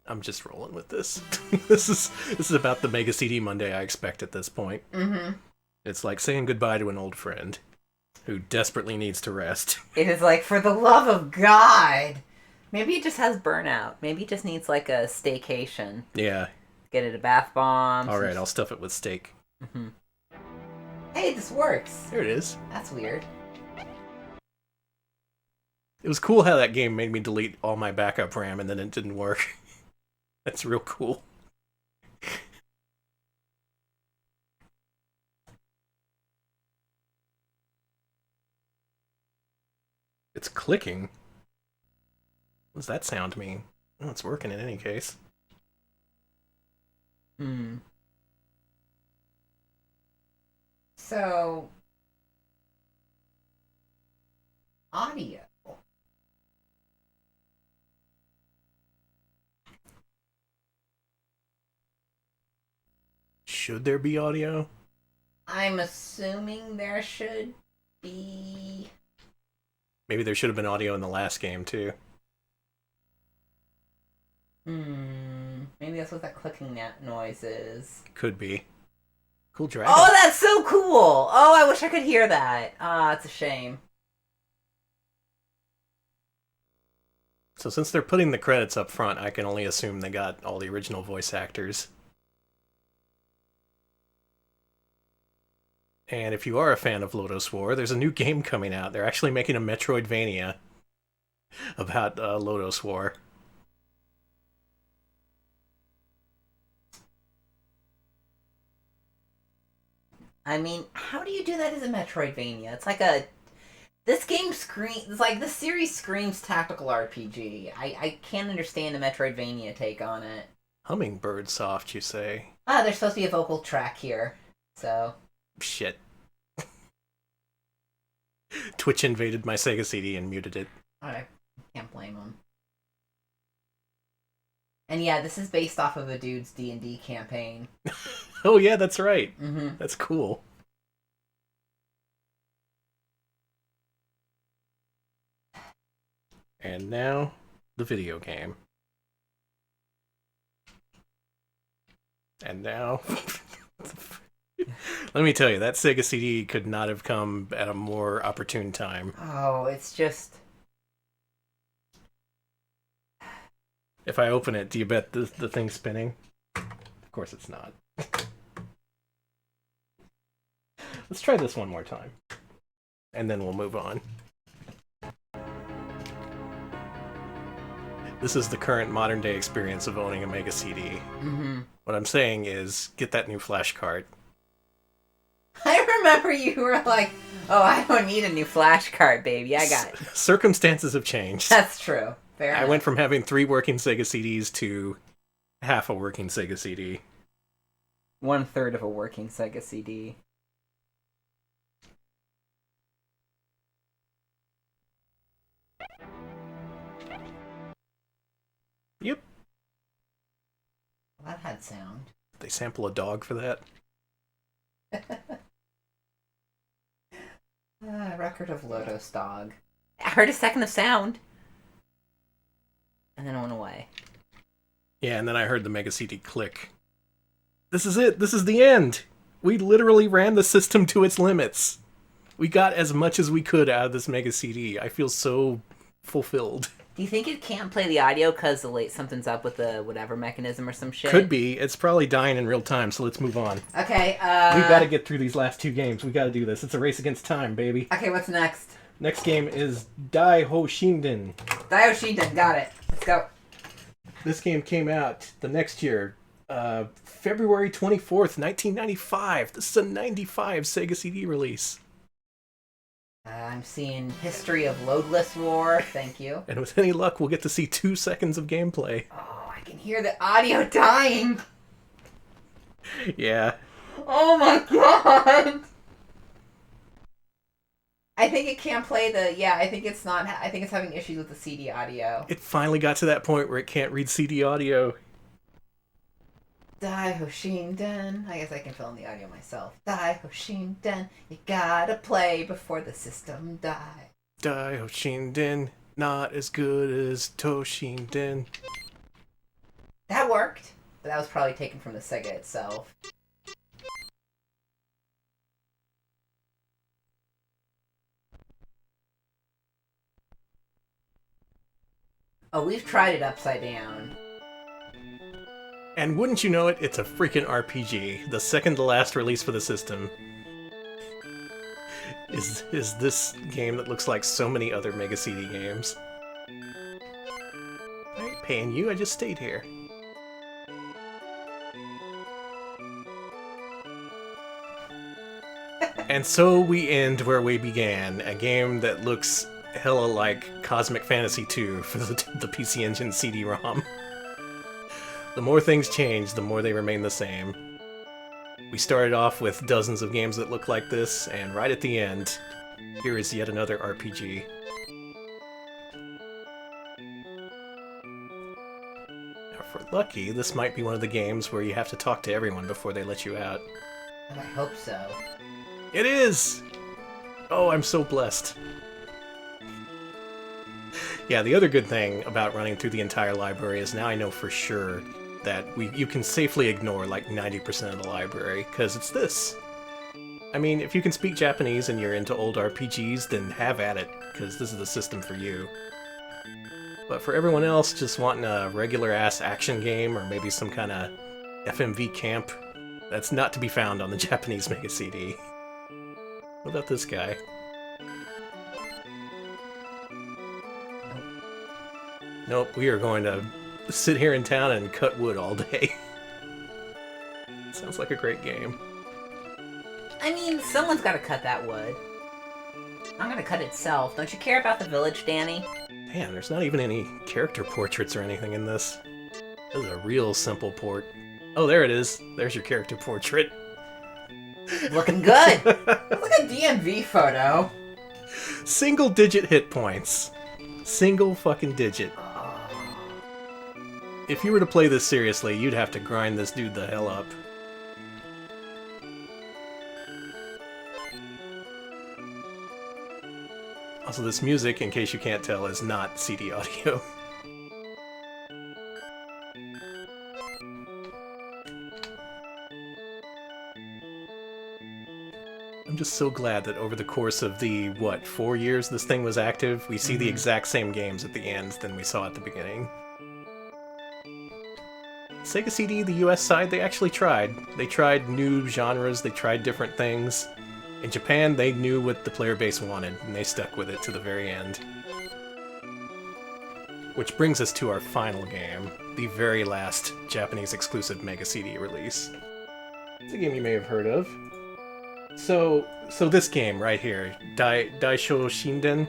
I'm just rolling with this. This is about the Mega CD Monday I expect at this point. Mm-hmm. It's like saying goodbye to an old friend who desperately needs to rest. It is like, for the love of God! Maybe it just has burnout. Maybe it just needs, like, a staycation. Yeah. Get it a bath bomb. Alright, I'll stuff it with steak. Mm-hmm. Hey, this works. There it is. That's weird. It was cool how that game made me delete all my backup RAM and then it didn't work. That's real cool. It's clicking. What does that sound mean? Oh, it's working in any case. Hmm. So... audio. Should there be audio? I'm assuming there should be... Maybe there should have been audio in the last game, too. Maybe that's what that clicking noise is. Could be. Cool dragon. Oh, that's so cool! Oh, I wish I could hear that. Ah, it's a shame. So since they're putting the credits up front, I can only assume they got all the original voice actors. And if you are a fan of Lodoss War, there's a new game coming out. They're actually making a Metroidvania about Lodoss War. I mean, how do you do that as a Metroidvania? It's like a... This game screams... It's like, this series screams tactical RPG. I can't understand the Metroidvania take on it. Hummingbird soft, you say? Ah, there's supposed to be a vocal track here. So... Shit. Twitch invaded my Sega CD and muted it. I can't blame them. And yeah, this is based off of a dude's D&D campaign. Oh yeah, that's right. Mm-hmm. That's cool. And now, the video game. And now... Let me tell you, that Sega CD could not have come at a more opportune time. Oh, it's just... If I open it, do you bet the thing's spinning? Of course it's not. Let's try this one more time. And then we'll move on. This is the current modern day experience of owning a Mega CD. Mm-hmm. What I'm saying is, get that new flash card. I remember you were like, oh, I don't need a new flash card, baby. I got it. Circumstances have changed. That's true. Fair enough. I went from having 3 working Sega CDs to half a working Sega CD. 1/3 of a working Sega CD. Yep. That had sound. Did they sample a dog for that? Record of Lodoss dog. I heard a second of sound. And then it went away. Yeah, and then I heard the Mega CD click. This is it. This is the end. We literally ran the system to its limits. We got as much as we could out of this Mega CD. I feel so fulfilled. Do you think it can't play the audio because something's up with the whatever mechanism or some shit? Could be. It's probably dying in real time, so let's move on. Okay, We've got to get through these last 2 games. We got to do this. It's a race against time, baby. Okay, what's next? Next game is Dai Ho Shinden. Dai Ho Shinden, got it. Let's go. This game came out the next year, February 24th, 1995. This is a 95 Sega CD release. I'm seeing History of Loadless War. Thank you. And with any luck, we'll get to see 2 seconds of gameplay. Oh, I can hear the audio dying. Yeah. Oh my god. I think it can't play the... Yeah, I think it's not... I think it's having issues with the CD audio. It finally got to that point where it can't read CD audio. Dai Ho Shinden. I guess I can fill in the audio myself. Dai Ho Shinden. You gotta play before the system dies. Dai Ho Shinden. Not as good as Toshinden. That worked. But that was probably taken from the Sega itself. Oh, we've tried it upside down. And wouldn't you know it, it's a freaking RPG. The second to last release for the system is this game that looks like so many other Mega CD games. I ain't paying you, I just stayed here. And so we end where we began, a game that looks hella like Cosmic Fantasy 2 for the PC Engine CD-ROM. The more things change, the more they remain the same. We started off with dozens of games that look like this, and right at the end, here is yet another RPG. Now, if we're lucky, this might be one of the games where you have to talk to everyone before they let you out. Oh, I hope so. It is! Oh, I'm so blessed. Yeah, the other good thing about running through the entire library is now I know for sure that you can safely ignore like 90% of the library, because it's this. I mean, if you can speak Japanese and you're into old RPGs, then have at it, because this is the system for you. But for everyone else just wanting a regular-ass action game, or maybe some kind of FMV camp, that's not to be found on the Japanese Mega CD. What about this guy? Nope, we are going to sit here in town and cut wood all day. Sounds like a great game. I mean, someone's gotta cut that wood. I'm gonna cut itself. Don't you care about the village, Danny? Man, there's not even any character portraits or anything in this. This is a real simple port. Oh, there it is. There's your character portrait. Looking good! Look at DMV photo. Single digit hit points. Single fucking digit. If you were to play this seriously, you'd have to grind this dude the hell up. Also, this music, in case you can't tell, is not CD audio. I'm just so glad that over the course of the, 4 years this thing was active, we see the exact same games at the end than we saw at the beginning. Sega CD, the US side, they actually tried. They tried new genres, they tried different things. In Japan, they knew what the player base wanted, and they stuck with it to the very end. Which brings us to our final game, the very last Japanese exclusive Mega CD release. It's a game you may have heard of. So this game right here, Daisho Shinden,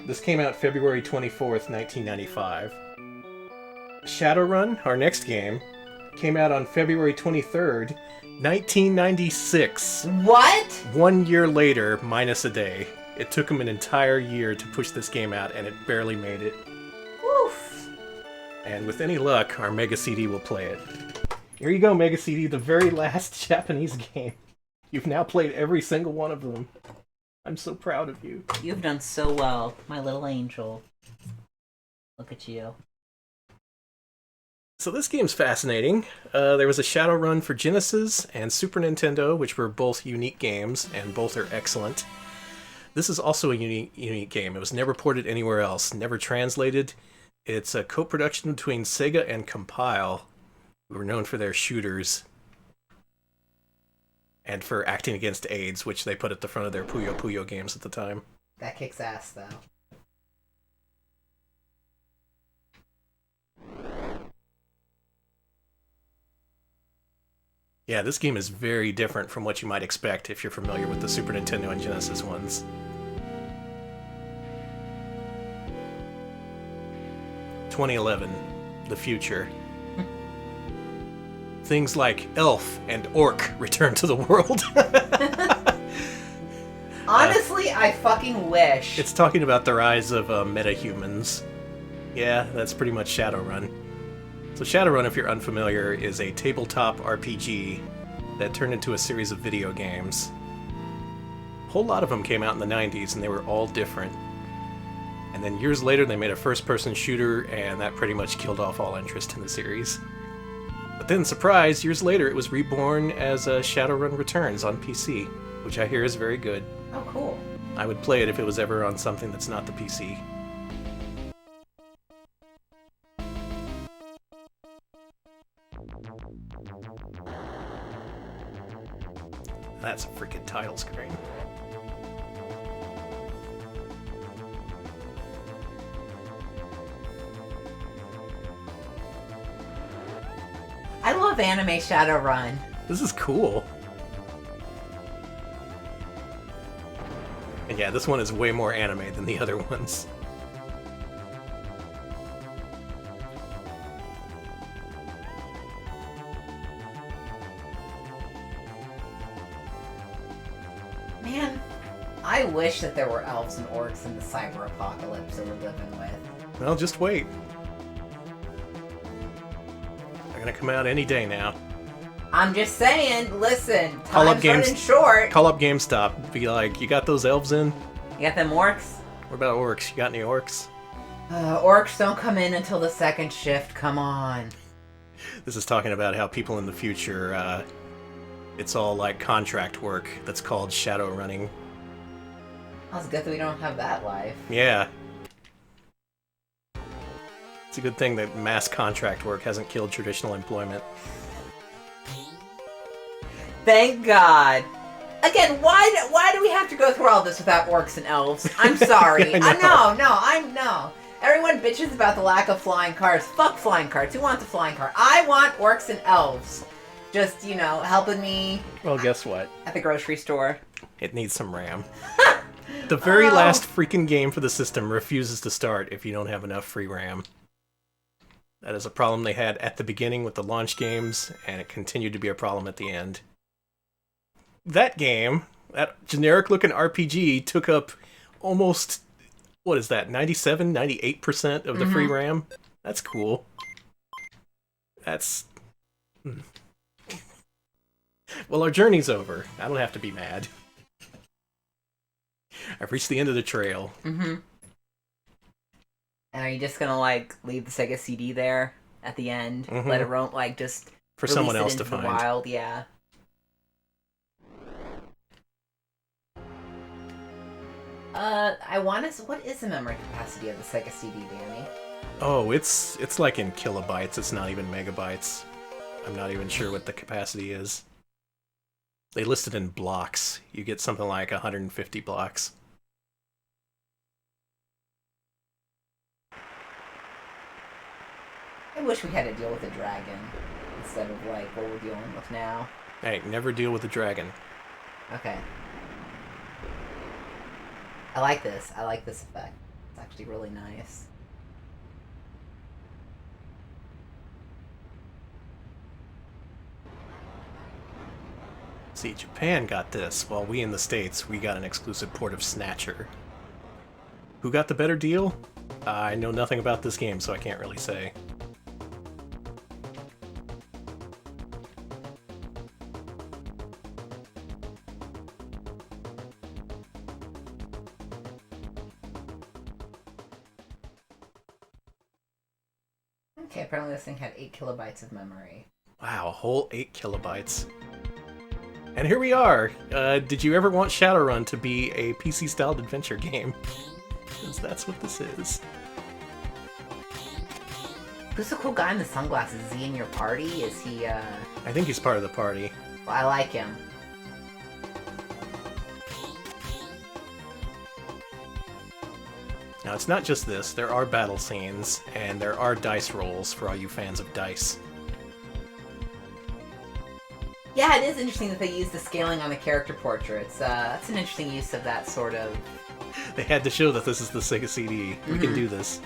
this came out February 24th, 1995. Shadowrun, our next game, came out on February 23rd, 1996. What? 1 year later, minus a day. It took them an entire year to push this game out, and it barely made it. Oof. And with any luck, our Mega CD will play it. Here you go, Mega CD, the very last Japanese game. You've now played every single one of them. I'm so proud of you. You've done so well, my little angel. Look at you. So this game's fascinating. There was a Shadowrun for Genesis and Super Nintendo, which were both unique games, and both are excellent. This is also a unique game. It was never ported anywhere else, never translated. It's a co-production between Sega and Compile, who were known for their shooters and for acting against AIDS, which they put at the front of their Puyo Puyo games at the time. That kicks ass, though. Yeah, this game is very different from what you might expect if you're familiar with the Super Nintendo and Genesis ones. "2011, the future. Things like elf and orc return to the world." Honestly, I fucking wish. It's talking about the rise of metahumans. Yeah, that's pretty much Shadowrun. So Shadowrun, if you're unfamiliar, is a tabletop RPG that turned into a series of video games. A whole lot of them came out in the 90s, and they were all different. And then years later, they made a first-person shooter, and that pretty much killed off all interest in the series. But then, surprise, years later, it was reborn as Shadowrun Returns on PC, which I hear is very good. Oh, cool. I would play it if it was ever on something that's not the PC. That's a freaking title screen. I love anime Shadowrun. This is cool. And yeah, this one is way more anime than the other ones. Man, I wish that there were elves and orcs in the cyber apocalypse that we're living with. Well, just wait. They're gonna come out any day now. I'm just saying, listen, Call up time's running games- short. Call up GameStop. Be like, you got those elves in? You got them orcs? What about orcs? You got any orcs? Orcs don't come in until the second shift, come on. This is talking about how people in the future, it's all like contract work that's called shadow running. Well, it's good that we don't have that life. Yeah. It's a good thing that mass contract work hasn't killed traditional employment. Thank God. Again, why do we have to go through all this without orcs and elves? I'm sorry. I know. No. Everyone bitches about the lack of flying cars. Fuck flying cars. Who wants a flying car? I want orcs and elves. Just, helping me Well, guess what? at the grocery store. It needs some RAM. The very last freaking game for the system refuses to start if you don't have enough free RAM. That is a problem they had at the beginning with the launch games, and it continued to be a problem at the end. That game, that generic-looking RPG, took up almost, 98% of the free RAM? That's cool. That's... Well, our journey's over. I don't have to be mad. I've reached the end of the trail. Mm-hmm. And are you just gonna, leave the Sega CD there at the end? Let it roam, just... For someone release else it to into the find. wild, yeah. I want to... What is the memory capacity of the Sega CD, Danny? Oh, it's like in kilobytes. It's not even megabytes. I'm not even sure what the capacity is. They listed in blocks. You get something like 150 blocks. I wish we had to deal with a dragon instead of like what we're dealing with now. Hey, never deal with a dragon. Okay. I like this. I like this effect. It's actually really nice. See, Japan got this, while we in the States, we got an exclusive port of Snatcher. Who got the better deal? I know nothing about this game, so I can't really say. Okay, apparently this thing had 8 kilobytes of memory. Wow, a whole 8 kilobytes. And here we are! Did you ever want Shadowrun to be a PC-styled adventure game? Because that's what this is. Who's the cool guy in the sunglasses? Is he in your party? Is he, I think he's part of the party. Well, I like him. Now, it's not just this. There are battle scenes, and there are dice rolls for all you fans of dice. Yeah, it is interesting that they use the scaling on the character portraits. That's an interesting use of that sort of... They had to show that this is the Sega CD. We can do this.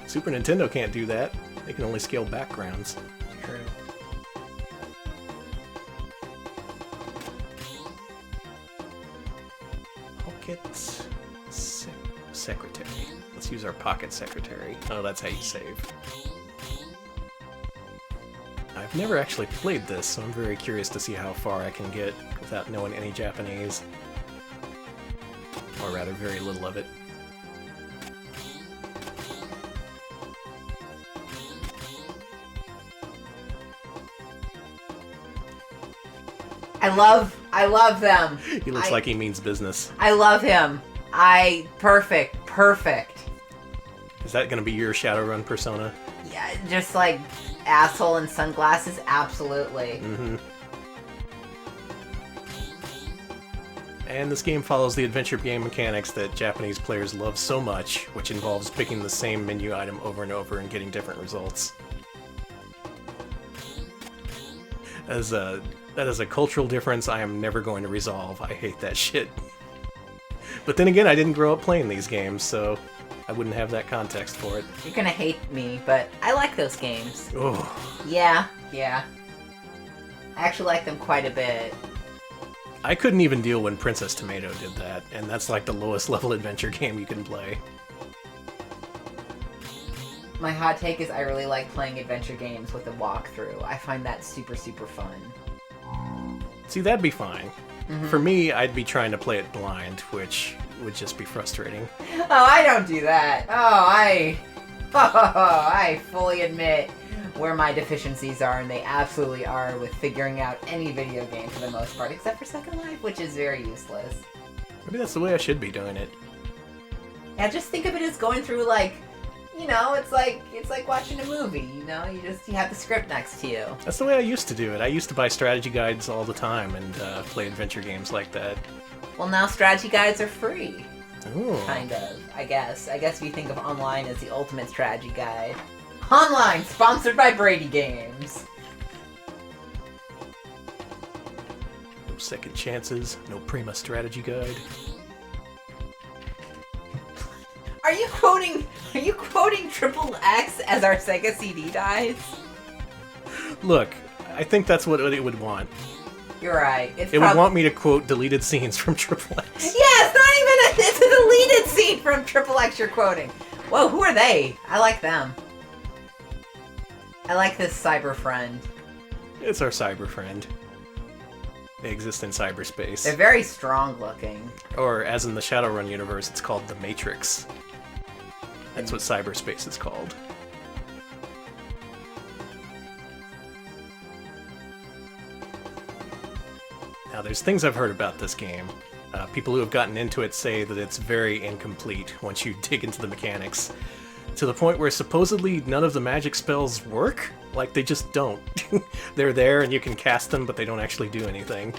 Super Nintendo can't do that. They can only scale backgrounds. True. Pocket secretary. Let's use our pocket secretary. Oh, that's how you save. I've never actually played this, so I'm very curious to see how far I can get without knowing any Japanese. Or rather, very little of it. I love them. He looks like he means business. I love him. Perfect. Is that gonna be your Shadowrun persona? Yeah, just like asshole and sunglasses, absolutely. Mm-hmm. And this game follows the adventure game mechanics that Japanese players love so much, which involves picking the same menu item over and over and getting different results. That is a cultural difference I am never going to resolve. I hate that shit. But then again, I didn't grow up playing these games, so I wouldn't have that context for it. You're gonna hate me, but I like those games. Oh. Yeah. I actually like them quite a bit. I couldn't even deal when Princess Tomato did that, and that's like the lowest level adventure game you can play. My hot take is I really like playing adventure games with a walkthrough. I find that super fun. See, that'd be fine. For me, I'd be trying to play it blind, which would just be frustrating. Oh, I don't do that. I fully admit where my deficiencies are, and they absolutely are with figuring out any video game for the most part, except for Second Life, which is very useless. Maybe that's the way I should be doing it. Yeah, just think of it as going through, like, you know, it's like watching a movie, you know? You have the script next to you. That's the way I used to do it. I used to buy strategy guides all the time and play adventure games like that. Well, now strategy guides are free. Ooh. Kind of, I guess. I guess if you think of online as the ultimate strategy guide. Online, sponsored by Brady Games. No second chances, no Prima strategy guide. Are you quoting Triple X as our Sega CD dies? Look, I think that's what it would want. You're right. It would want me to quote deleted scenes from Triple X. Yeah, it's a deleted scene from Triple X you're quoting. Whoa, who are they? I like them. I like this cyber friend. It's our cyber friend. They exist in cyberspace. They're very strong looking. Or, as in the Shadowrun universe, it's called the Matrix. That's what cyberspace is called. Now, there's things I've heard about this game. People who have gotten into it say that it's very incomplete once you dig into the mechanics. To the point where supposedly none of the magic spells work? Like, they just don't. They're there and you can cast them, but they don't actually do anything.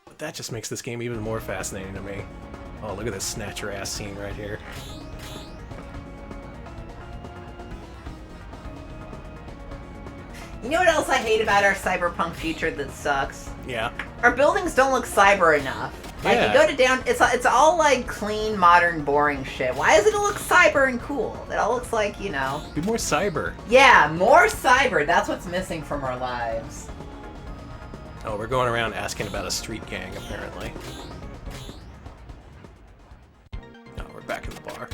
But that just makes this game even more fascinating to me. Oh, look at this snatcher-ass scene right here. You know what else I hate about our cyberpunk future that sucks? Yeah. Our buildings don't look cyber enough. Like, Yeah. you go to down... It's all, like, clean, modern, boring shit. Why does it look cyber and cool? It all looks like, you know... Be more cyber. Yeah, more cyber. That's what's missing from our lives. Oh, we're going around asking about a street gang, apparently. Oh, we're back in the bar.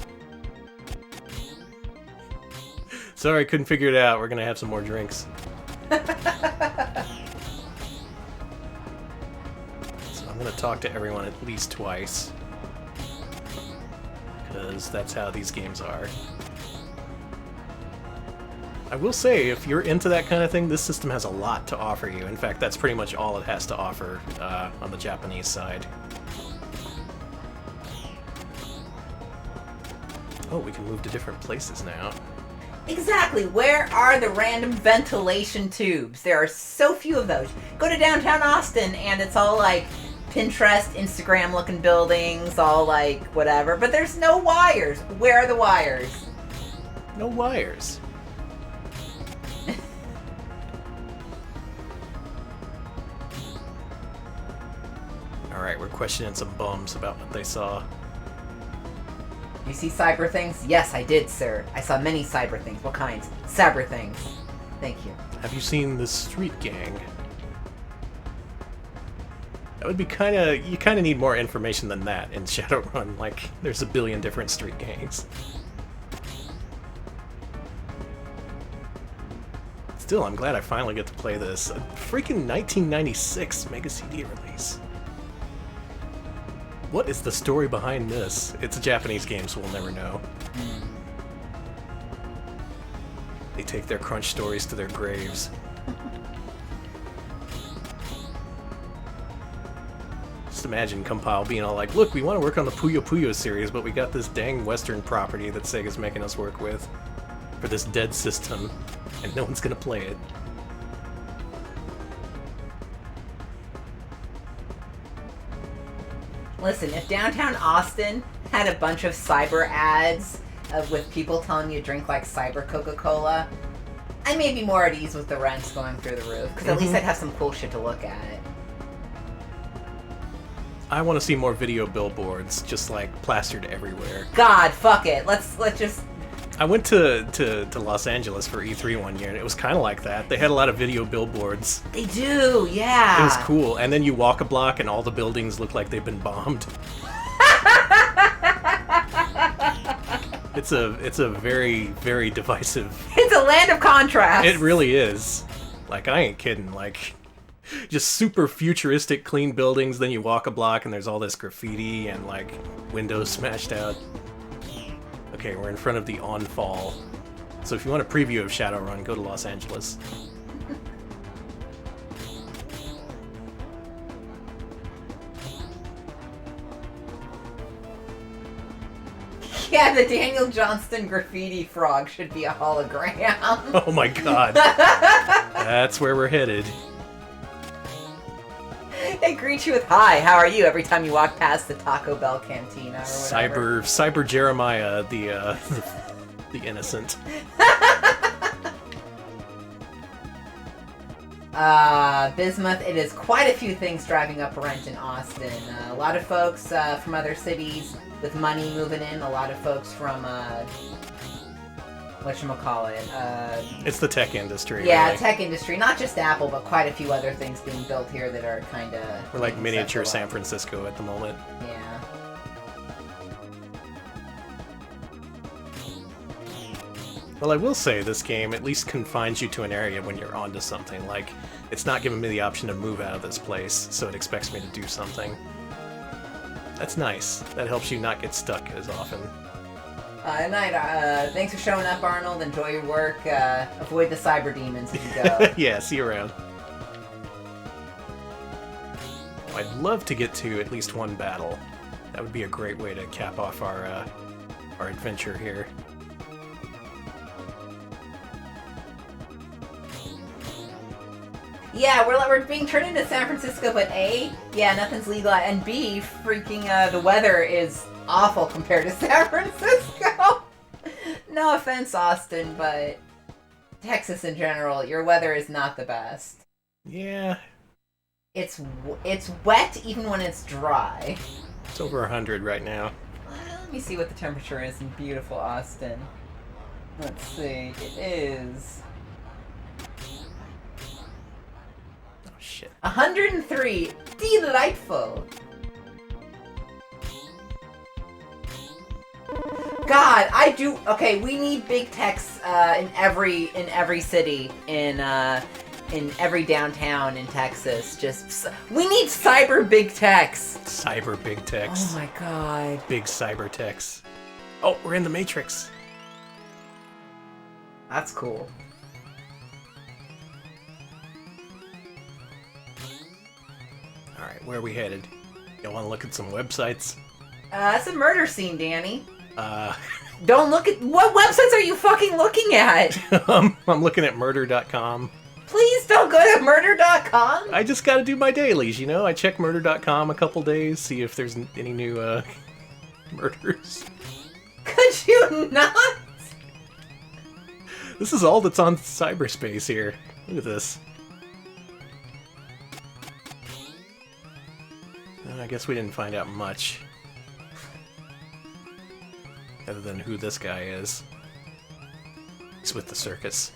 Sorry, couldn't figure it out. We're gonna have some more drinks. So I'm gonna talk to everyone at least twice. Because that's how these games are. I will say, if you're into that kind of thing, this system has a lot to offer you. In fact, that's pretty much all it has to offer on the Japanese side. Oh, we can move to different places now. Exactly. Where are the random ventilation tubes? There are so few of those. Go to downtown Austin and it's all like Pinterest, Instagram looking buildings, all like whatever, but there's no wires. Where are the wires? No wires. Alright, we're questioning some bums about what they saw. You see cyber things? Yes, I did, sir. I saw many cyber things. What kinds? Cyber things. Thank you. Have you seen the street gang? That would be kinda... You kinda need more information than that in Shadowrun. Like, there's a billion different street gangs. Still, I'm glad I finally get to play this. A freaking 1996 Mega CD release. What is the story behind this? It's a Japanese game, so we'll never know. They take their crunch stories to their graves. Just imagine Compile being all like, look, we want to work on the Puyo Puyo series, but we got this dang Western property that Sega's making us work with for this dead system, and no one's gonna play it. Listen, if downtown Austin had a bunch of cyber ads with people telling you to drink like cyber Coca-Cola, I may be more at ease with the rents going through the roof, because at least I'd have some cool shit to look at. I want to see more video billboards, just like plastered everywhere. God, fuck it. Let's just... I went to Los Angeles for E3 one year, and it was kind of like that. They had a lot of video billboards. They do, yeah. It was cool. And then you walk a block, and all the buildings look like they've been bombed. It's a very, very divisive... It's a land of contrast. It really is. Like, I ain't kidding. Like, just super futuristic, clean buildings, then you walk a block, and there's all this graffiti and, like, windows smashed out. Okay, we're in front of the Onfall. So if you want a preview of Shadowrun, go to Los Angeles. Yeah, the Daniel Johnston graffiti frog should be a hologram. Oh my god. That's where we're headed. They greet you with "Hi, how are you?" every time you walk past the Taco Bell cantina or whatever. Cyber Jeremiah, the innocent. Bismuth, it is quite a few things driving up rent in Austin. A lot of folks from other cities with money moving in. A lot of folks from whatchamacallit? It's the tech industry. Yeah, really. tech industry. Not just Apple, but quite a few other things being built here that are kind of... We're like miniature San Francisco at the moment. Yeah. Well, I will say this game at least confines you to an area when you're onto something. Like, it's not giving me the option to move out of this place, so it expects me to do something. That's nice. That helps you not get stuck as often. Good night. Thanks for showing up, Arnold. Enjoy your work. Avoid the cyber demons as you go. Yeah, see you around. I'd love to get to at least one battle. That would be a great way to cap off our our adventure here. Yeah, we're being turned into San Francisco, but A, yeah, nothing's legal, and B, freaking the weather is awful compared to San Francisco. No offense, Austin, but Texas in general, your weather is not the best. Yeah. It's wet even when it's dry. It's over 100 right now. Let me see what the temperature is in beautiful Austin. Let's see. It is... Oh, shit. 103. Delightful. God, I do... Okay, we need big techs in every city in every downtown in Texas. We need cyber big techs. Cyber big techs. Oh my god. Big cyber techs. Oh, we're in the Matrix. That's cool. Alright, where are we headed? You want to look at some websites? It's a murder scene, Danny. Don't look at... What websites are you fucking looking at? I'm looking at murder.com. Please don't go to murder.com. I just gotta do my dailies, you know? I check murder.com a couple days, see if there's any new, murders. Could you not? This is all that's on cyberspace here. Look at this. I guess we didn't find out much. Other than who this guy is. He's with the circus.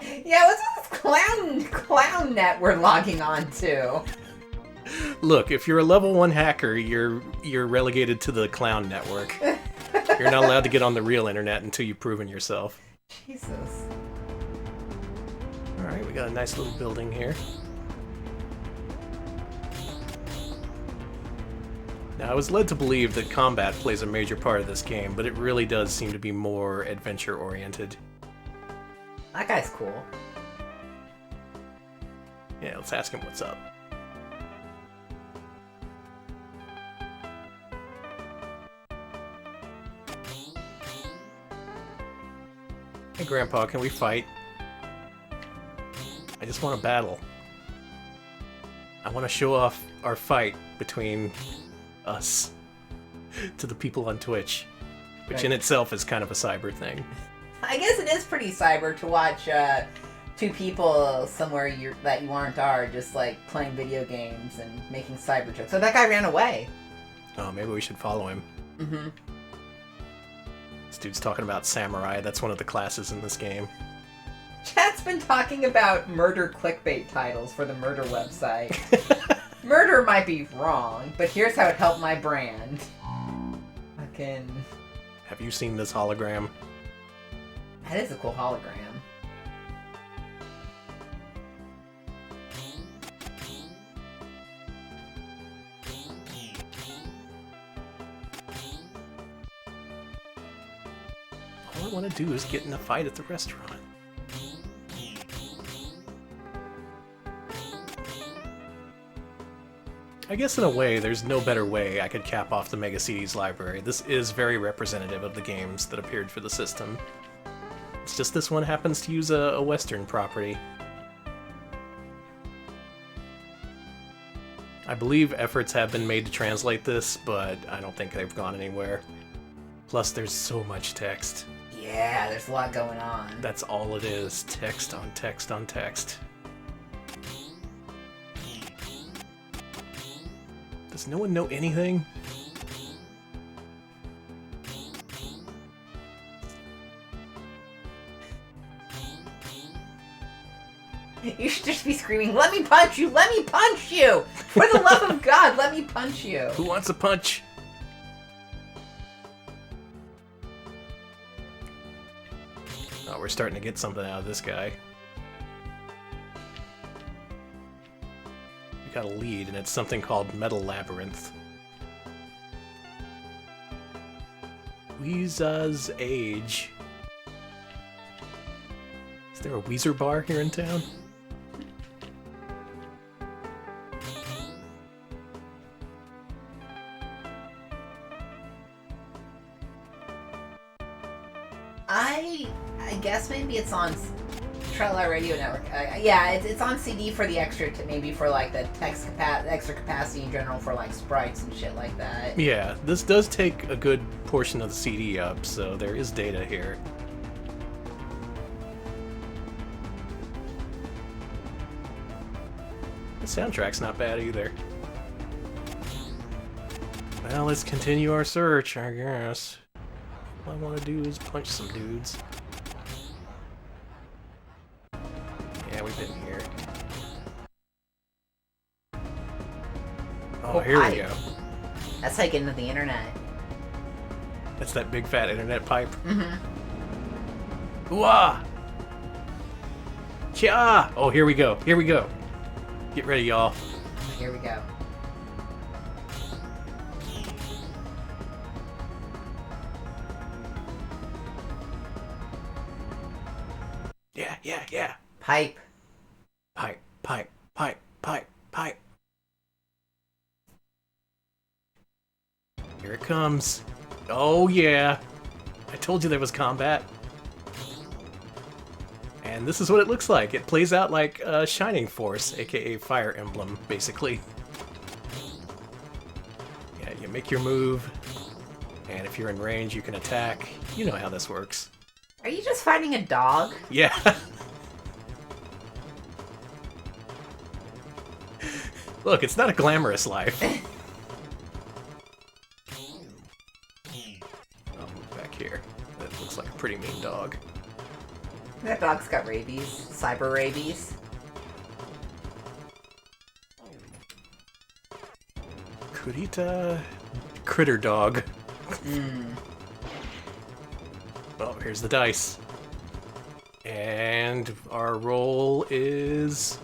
Yeah, what's this clown net we're logging on to? Look, if you're a level 1 hacker, you're relegated to the clown network. You're not allowed to get on the real internet until you've proven yourself. Jesus. Alright, we got a nice little building here. Now, I was led to believe that combat plays a major part of this game, but it really does seem to be more adventure-oriented. That guy's cool. Yeah, let's ask him what's up. Hey, Grandpa, can we fight? I just want to battle. I want to show off our fight between us to the people on Twitch, which in itself is kind of a cyber thing. I guess it is pretty cyber to watch two people somewhere that you are just like playing video games and making cyber jokes. So that guy ran away. Oh, maybe we should follow him. Mm-hmm. This dude's talking about samurai. That's one of the classes in this game. Chat's been talking about murder clickbait titles for the murder website. Murder might be wrong, but here's how it helped my brand. Fucking... Have you seen this hologram? That is a cool hologram. All I want to do is get in a fight at the restaurant. I guess in a way, there's no better way I could cap off the Mega CD's library. This is very representative of the games that appeared for the system. It's just this one happens to use a Western property. I believe efforts have been made to translate this, but I don't think they've gone anywhere. Plus, there's so much text. Yeah, there's a lot going on. That's all it is. Text on text on text. Does no one know anything? You should just be screaming, "Let me punch you! Let me punch you! For the love of God, let me punch you!" Who wants a punch? Oh, we're starting to get something out of this guy. We got a lead, and it's something called Metal Labyrinth. Weeza's Age. Is there a Weezer bar here in town? I guess maybe it's on Trello Radio Network. Yeah, it's on CD for the extra, maybe for like the extra capacity in general for like sprites and shit like that. Yeah, this does take a good portion of the CD up, so there is data here. The soundtrack's not bad either. Well, let's continue our search, I guess. All I want to do is punch some dudes. Yeah, we've been here. Oh, here we go. That's how you get into the internet. That's that big fat internet pipe. Mm-hmm. Ooh-ah! Chia! Oh, here we go. Here we go. Get ready, y'all. Here we go. Yeah, yeah, yeah. Pipe. Pipe, pipe, pipe, pipe, pipe. Here it comes. Oh, yeah. I told you there was combat. And this is what it looks like. It plays out like Shining Force, aka Fire Emblem, basically. Yeah, you make your move, and if you're in range, you can attack. You know how this works. Are you just fighting a dog? Yeah. Look, it's not a glamorous life. I'll move back here. That looks like a pretty mean dog. That dog's got rabies. Cyber rabies. Kurita critter dog. Mm. Oh, here's the dice. And our roll is...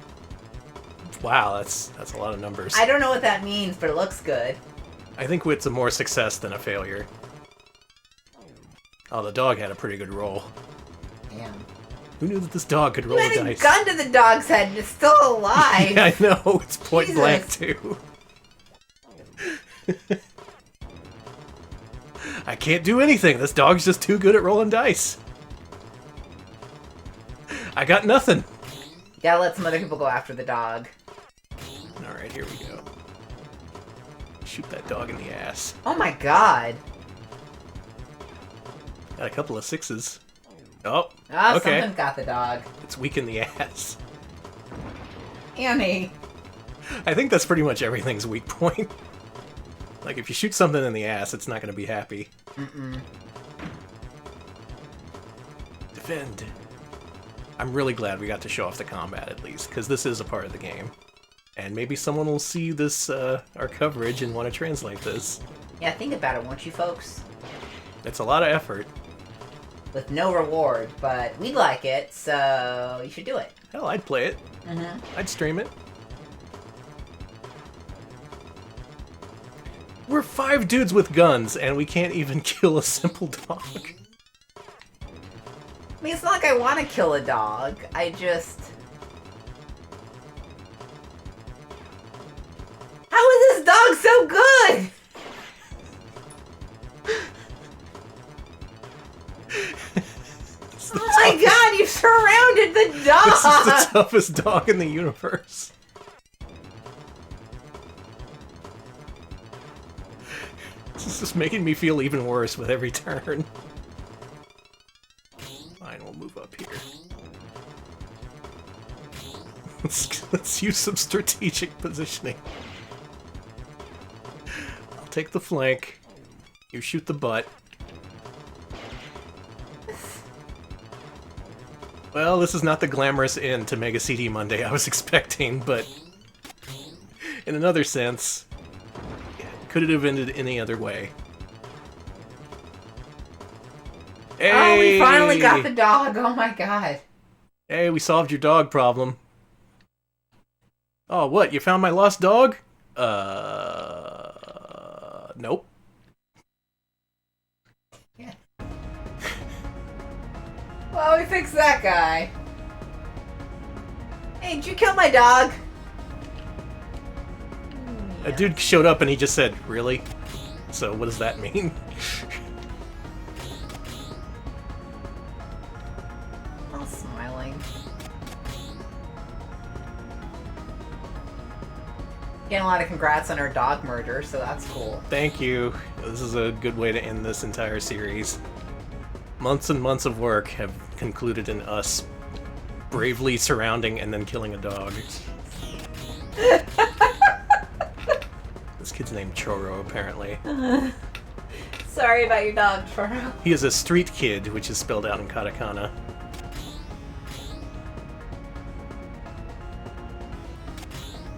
Wow, that's a lot of numbers. I don't know what that means, but it looks good. I think it's a more success than a failure. Oh, the dog had a pretty good roll. Damn. Who knew that this dog could roll You the had a dice? gun to the dog's head and it's still alive. Yeah, I know. It's point Jesus. blank, too. I can't do anything. This dog's just too good at rolling dice. I got nothing. You gotta let some other people go after the dog. Alright, here we go. Shoot that dog in the ass. Oh my god. Got a couple of sixes. Oh, Ah, okay. something got the dog. It's weak in the ass. Annie. I think that's pretty much everything's weak point. Like, if you shoot something in the ass, it's not going to be happy. Mm-mm. Defend. I'm really glad we got to show off the combat, at least, because this is a part of the game. And maybe someone will see this, our coverage and want to translate this. Yeah, think about it, won't you, folks? It's a lot of effort. With no reward, but we'd like it, so you should do it. Hell, I'd play it. Mm-hmm. I'd stream it. We're 5 dudes with guns, and we can't even kill a simple dog. I mean, it's not like I want to kill a dog. I just... How is this dog so good? Oh my god, you surrounded the dog! This is the toughest dog in the universe. This is just making me feel even worse with every turn. Fine, we'll move up here. Let's use some strategic positioning. I'll take the flank. You shoot the butt. Well, this is not the glamorous end to Mega CD Monday I was expecting, but in another sense, could it have ended any other way? Hey! Oh, we finally got the dog! Oh my god. Hey, we solved your dog problem. Oh, what? You found my lost dog? Nope. Yeah. Well, we fixed that guy. Hey, did you kill my dog? A dude showed up and he just said, "Really?" So what does that mean? getting a lot of congrats on our dog murder, so that's cool. Thank you. This is a good way to end this entire series. Months and months of work have concluded in us bravely surrounding and then killing a dog. This kid's named Choro, apparently. Sorry about your dog, Choro. He is a street kid, which is spelled out in katakana.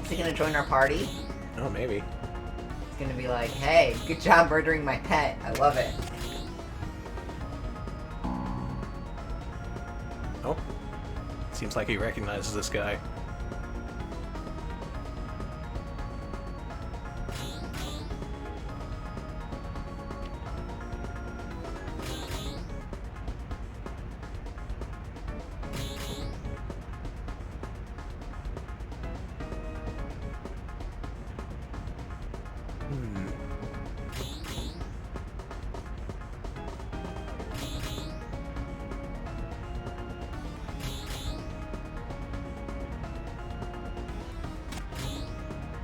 Is he gonna join our party? Oh, maybe. He's gonna be like, hey, good job murdering my pet. I love it. Oh. Seems like he recognizes this guy.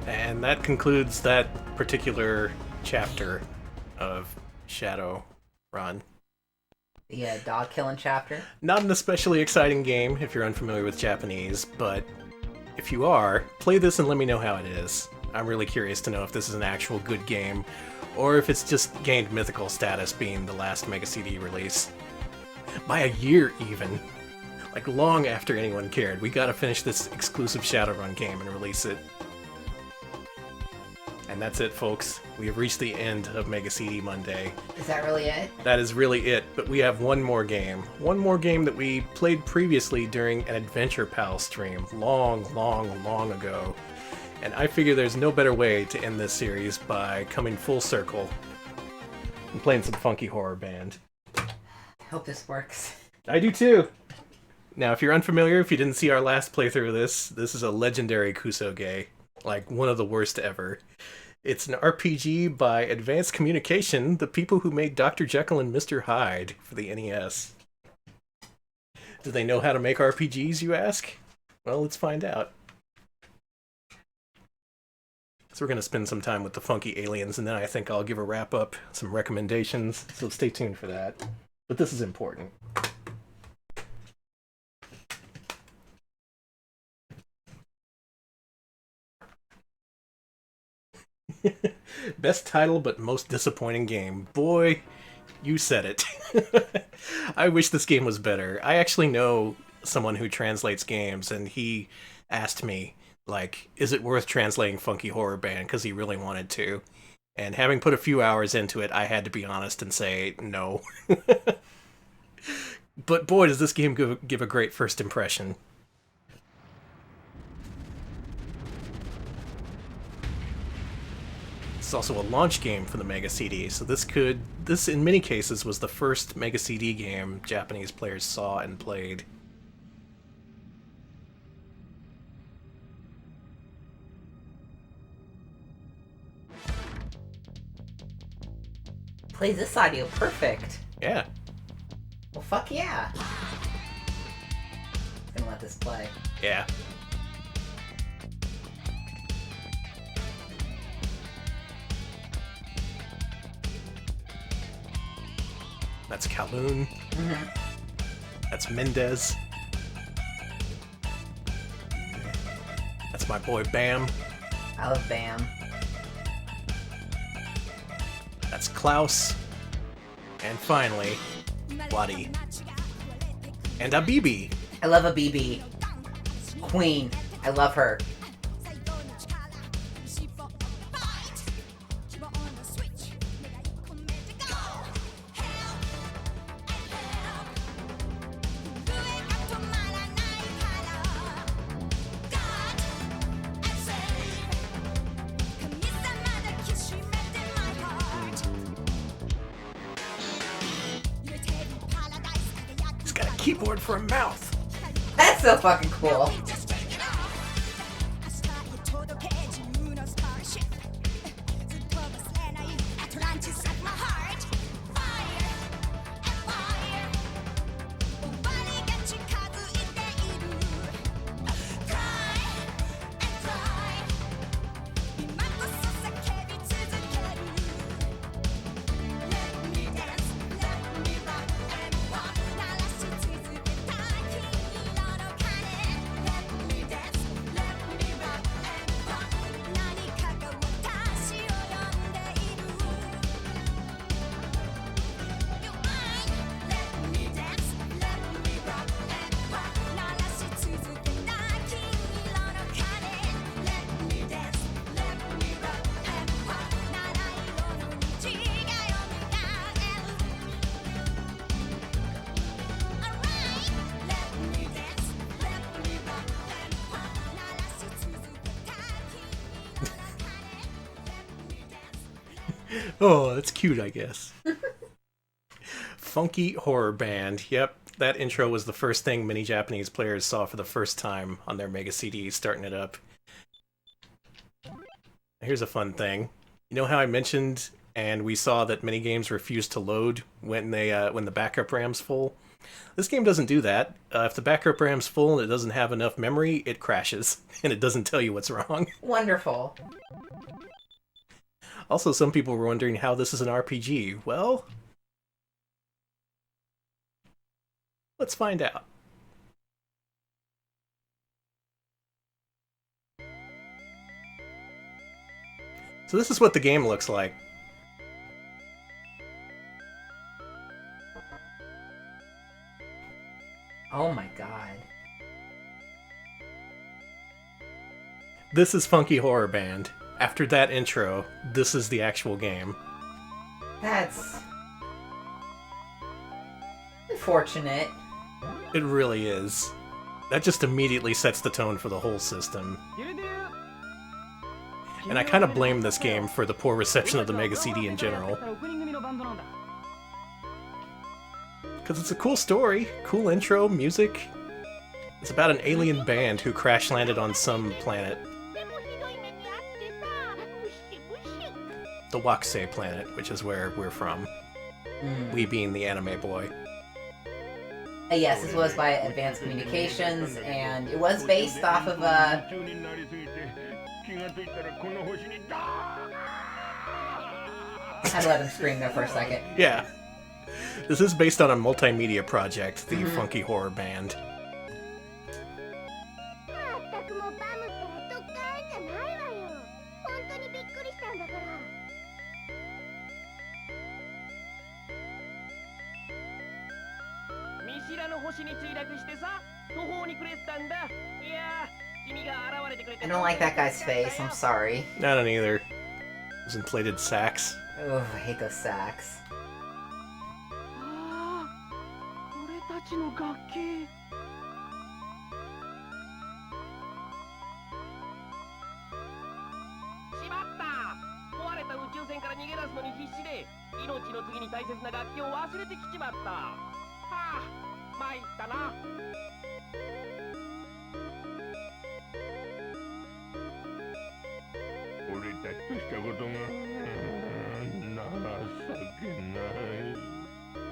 And that concludes that particular chapter of Shadowrun. The dog killing chapter. Not an especially exciting game if you're unfamiliar with Japanese, but if you are, play this and let me know how it is. I'm really curious to know if this is an actual good game, or if it's just gained mythical status being the last Mega CD release. By a year, even. Like, long after anyone cared. We gotta finish this exclusive Shadowrun game and release it. And that's it, folks. We have reached the end of Mega CD Monday. Is that really it? That is really it, but we have one more game. One more game that we played previously during an Adventure Pal stream long ago. And I figure there's no better way to end this series by coming full circle and playing some funky horror band. I hope this works. I do too! Now, if you're unfamiliar, if you didn't see our last playthrough of this is a legendary kusoge. Like, one of the worst ever. It's an RPG by Advanced Communication, the people who made Dr. Jekyll and Mr. Hyde for the NES. Do they know how to make RPGs, you ask? Well, let's find out. So we're going to spend some time with the funky aliens, and then I think I'll give a wrap-up, some recommendations, so stay tuned for that. But this is important. Best title, but most disappointing game. Boy, you said it. I wish this game was better. I actually know someone who translates games, and he asked me, like, is it worth translating Funky Horror Band? Because he really wanted to. And having put a few hours into it, I had to be honest and say no. But boy, does this game give a great first impression. It's also a launch game for the Mega CD, so this in many cases was the first Mega CD game Japanese players saw and played. Plays this audio perfect. Yeah. Well, fuck yeah. Gonna let this play. Yeah. That's Kowloon. Mm-hmm. That's Mendez. That's my boy Bam. I love Bam. That's Klaus. And finally, Wadi. And Abibi. I love a BB. Queen. I love her. He's got a keyboard for a mouth. That's so fucking cool. Oh, that's cute, I guess. Funky Horror Band. Yep, that intro was the first thing many Japanese players saw for the first time on their Mega CD, starting it up. Here's a fun thing. You know how I mentioned, and we saw that many games refuse to load when the backup RAM's full? This game doesn't do that. If the backup RAM's full and it doesn't have enough memory, it crashes, and it doesn't tell you what's wrong. Wonderful. Also, some people were wondering how this is an RPG. Well, let's find out. So this is what the game looks like. Oh my god. This is Funky Horror Band. After that intro, this is the actual game. That's unfortunate. It really is. That just immediately sets the tone for the whole system. And I kind of blame this game for the poor reception of the Mega CD in general. Because it's a cool story, cool intro, music. It's about an alien band who crash landed on some planet. The Wakusei planet, which is where we're from. We being the anime boy. Yes, this was by Advanced Communications, and it was based off of a... I had to let him scream there for a second. Yeah. This is based on a multimedia project, the Funky Horror Band. I don't like that guy's face, I'm sorry. I don't either. Those inflated sacks. Oh, I hate those sacks.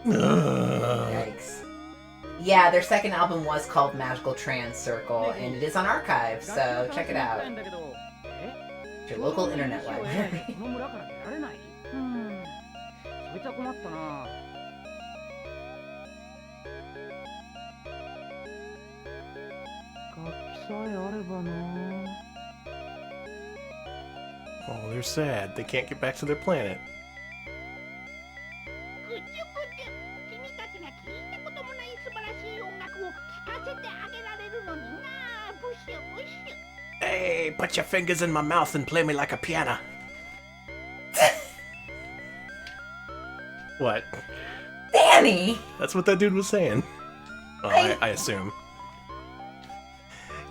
Yikes. Yeah, their second album was called Magical Trans Circle, and it is on archive, so check it out. It's your local internet library. Oh, they're sad. They can't get back to their planet. Hey, put your fingers in my mouth and play me like a piano. What? Danny! That's what that dude was saying. Oh, I assume.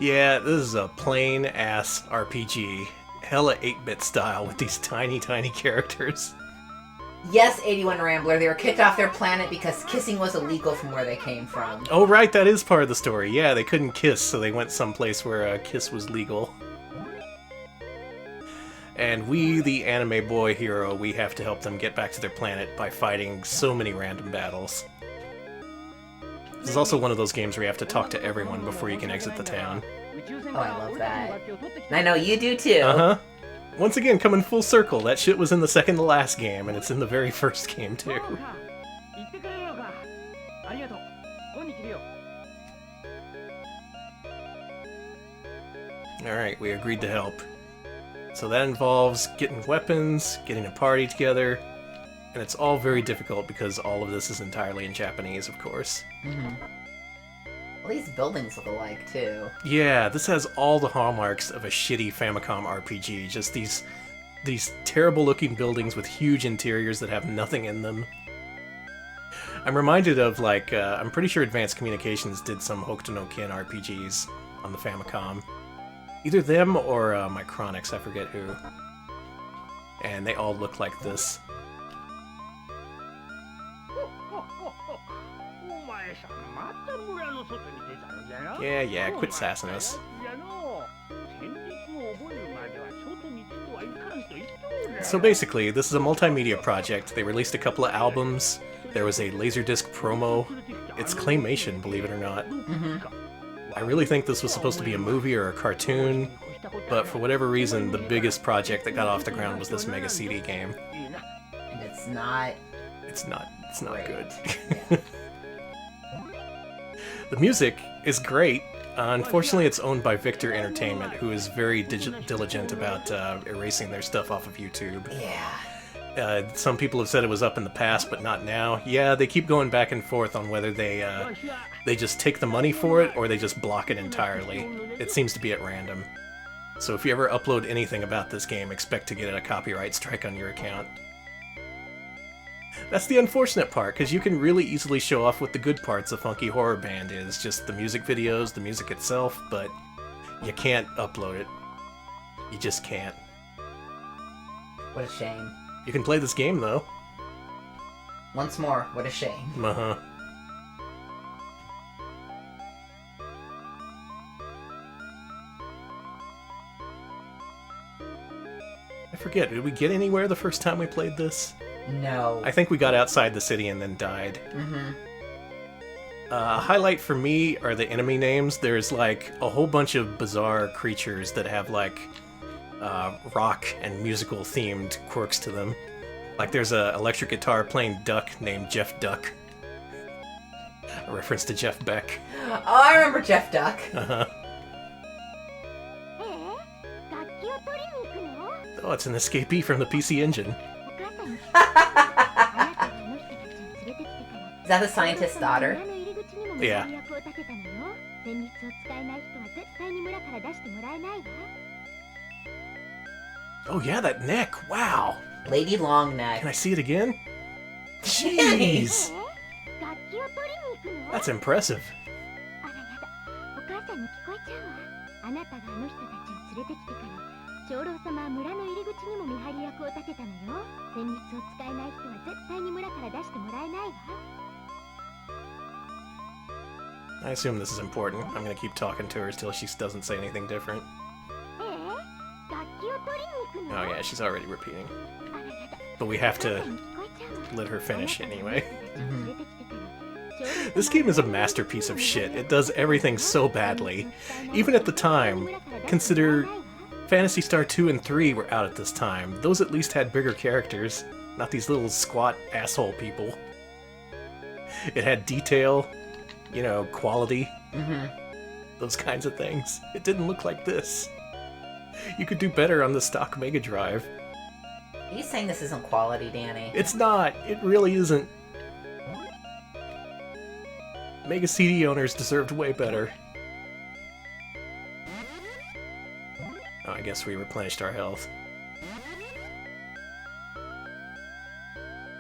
Yeah, this is a plain-ass RPG. Hella 8-bit style with these tiny, tiny characters. Yes, 81 Rambler, they were kicked off their planet because kissing was illegal from where they came from. Oh, right, that is part of the story. Yeah, they couldn't kiss, so they went someplace where a kiss was legal. And we, the anime boy hero, we have to help them get back to their planet by fighting so many random battles. This is also one of those games where you have to talk to everyone before you can exit the town. Oh, I love that. And I know you do too. Uh-huh. Once again, coming full circle. That shit was in the second to last game, and it's in the very first game, too. Alright, we agreed to help. So that involves getting weapons, getting a party together, and it's all very difficult because all of this is entirely in Japanese, of course. Well, these buildings look alike, too. Yeah, this has all the hallmarks of a shitty Famicom RPG. Just these terrible-looking buildings with huge interiors that have nothing in them. I'm reminded of, like, I'm pretty sure Advanced Communications did some Hokuto no Ken RPGs on the Famicom. Either them or Micronix, I forget who. And they all look like this. Yeah, quit sassing us. So basically, this is a multimedia project. They released a couple of albums. There was a Laserdisc promo. It's claymation, believe it or not. I really think this was supposed to be a movie or a cartoon, but for whatever reason, the biggest project that got off the ground was this Mega CD game. And it's not... It's not Great. good. Yeah. The music is great. Unfortunately, it's owned by Victor Entertainment, who is very diligent about erasing their stuff off of YouTube. Yeah. Some people have said it was up in the past, but not now. Yeah, they keep going back and forth on whether they just take the money for it or they just block it entirely. It seems to be at random. So if you ever upload anything about this game, expect to get a copyright strike on your account. That's the unfortunate part, because you can really easily show off what the good parts of Funky Horror Band is. Just the music videos, the music itself, but you can't upload it. You just can't. What a shame. You can play this game, though. Once more, what a shame. Uh-huh. I forget, did we get anywhere the first time we played this? No. I think we got outside the city and then died. Mm-hmm. Highlight for me are the enemy names. There's like a whole bunch of bizarre creatures that have like rock and musical themed quirks to them. Like there's a electric guitar playing duck named Jeff Duck. A reference to Jeff Beck. Oh, I remember Jeff Duck. Uh-huh. Oh, it's an escapee from the PC Engine. Is that the scientist's daughter? Yeah. Oh yeah, that neck! Wow! Lady Longneck. Can I see it again? Jeez! That's impressive. I assume this is important. I'm gonna keep talking to her till she doesn't say anything different. Oh yeah, she's already repeating. But we have to let her finish anyway. This game is a masterpiece of shit. It does everything so badly. Even at the time, consider Phantasy Star 2 and 3 were out at this time. Those at least had bigger characters, not these little squat asshole people. It had detail, you know, quality, those kinds of things. It didn't look like this. You could do better on the stock Mega Drive. Are you saying this isn't quality, Danny? It's not. It really isn't. Mega CD owners deserved way better. Oh, I guess we replenished our health.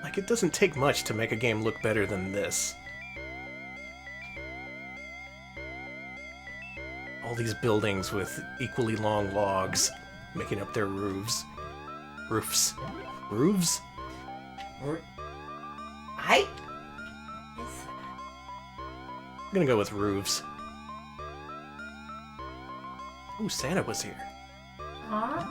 Like, it doesn't take much to make a game look better than this. All these buildings with equally long logs making up their roofs. Roofs? Roofs? I... I'm gonna go with roofs. Ooh, Santa was here. Huh?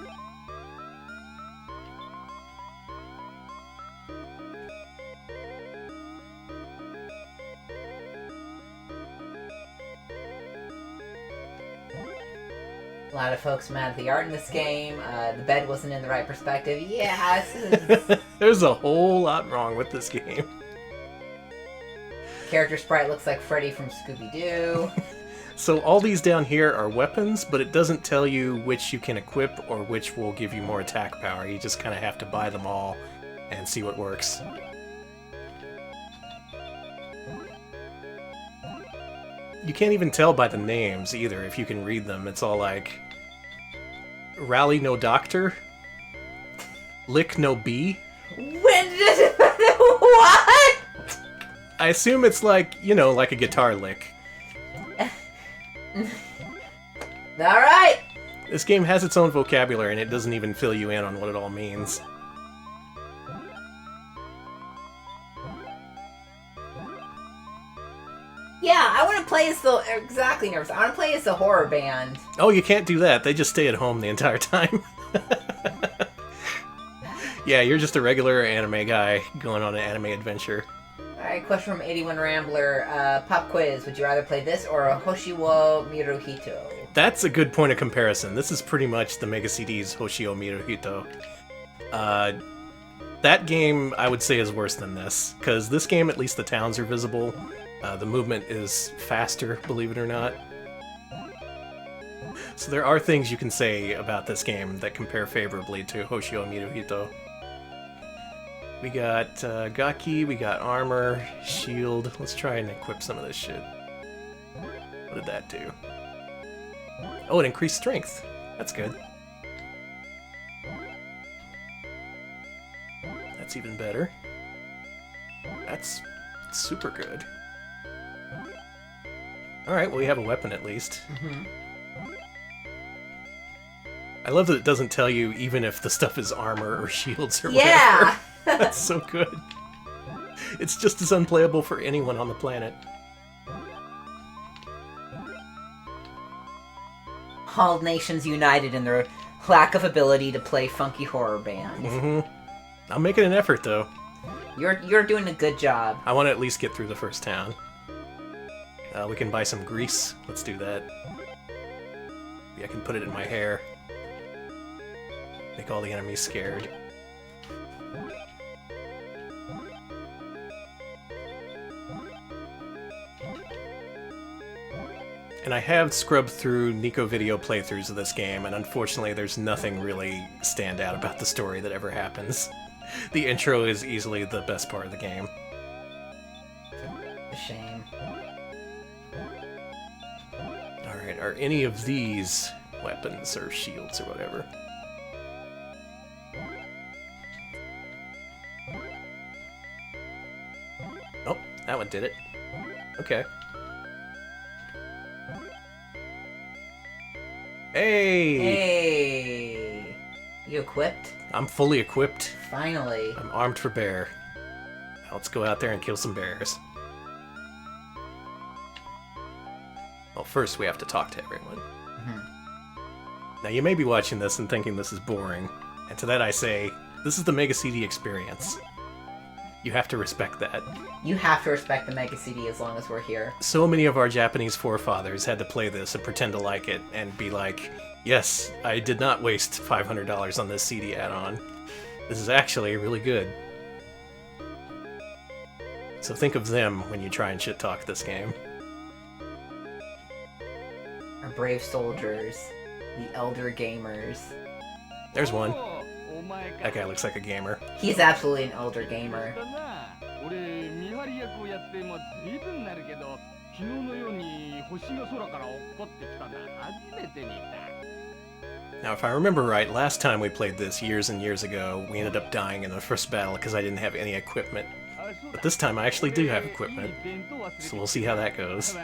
A lot of folks mad at the art in this game. The bed wasn't in the right perspective. Yeah, this is... There's a whole lot wrong with this game. Character sprite looks like Freddy from Scooby-Doo. So all these down here are weapons, but it doesn't tell you which you can equip or which will give you more attack power. You just kind of have to buy them all and see what works. You can't even tell by the names either if you can read them. It's all like Rally No Doctor, Lick No Bee. When did what? I assume it's like, you know, like a guitar lick. Alright! This game has its own vocabulary and it doesn't even fill you in on what it all means. Yeah, I want to play as the... Exactly, Nervous. I want to play as the horror band. Oh, you can't do that. They just stay at home the entire time. Yeah, you're just a regular anime guy going on an anime adventure. Alright, question from 81 Rambler. Pop quiz. Would you rather play this or Hoshi wo Miruhito? That's a good point of comparison. This is pretty much the Mega CD's Hoshio Miruhito. That game, I would say, is worse than this. Because this game, at least the towns are visible. The movement is faster, believe it or not. So there are things you can say about this game that compare favorably to Hoshio Miruhito. We got Gaki, we got armor, shield. Let's try and equip some of this shit. What did that do? Oh, it increased strength. That's good. That's even better. That's super good. Alright, well, we have a weapon at least. Mm-hmm. I love that it doesn't tell you even if the stuff is armor or shields or Yeah! whatever. That's so good. It's just as unplayable for anyone on the planet. All nations united in their lack of ability to play funky horror bands. Mm-hmm. I'm making an effort, though. You're doing a good job. I want to at least get through the first town. We can buy some grease. Let's do that. Maybe I can put it in my hair. Make all the enemies scared. And I have scrubbed through Nico video playthroughs of this game, and unfortunately there's nothing really stand out about the story that ever happens. The intro is easily the best part of the game. A shame. Alright, are any of these weapons or shields or whatever? Oh, that one did it. Okay. Hey! Hey! You equipped? I'm fully equipped. Finally. I'm armed for bear. Now let's go out there and kill some bears. Well, first we have to talk to everyone. Mm-hmm. Now you may be watching this and thinking this is boring, and to that I say, this is the Mega CD experience. You have to respect that. You have to respect the Mega CD as long as we're here. So many of our Japanese forefathers had to play this and pretend to like it and be like, yes, I did not waste $500 on this CD add-on. This is actually really good. So think of them when you try and shit-talk this game. Our brave soldiers. The elder gamers. There's one. That guy looks like a gamer. He's absolutely an elder gamer. Now, if I remember right, last time we played this years and years ago, we ended up dying in the first battle because I didn't have any equipment. But this time I actually do have equipment, so we'll see how that goes.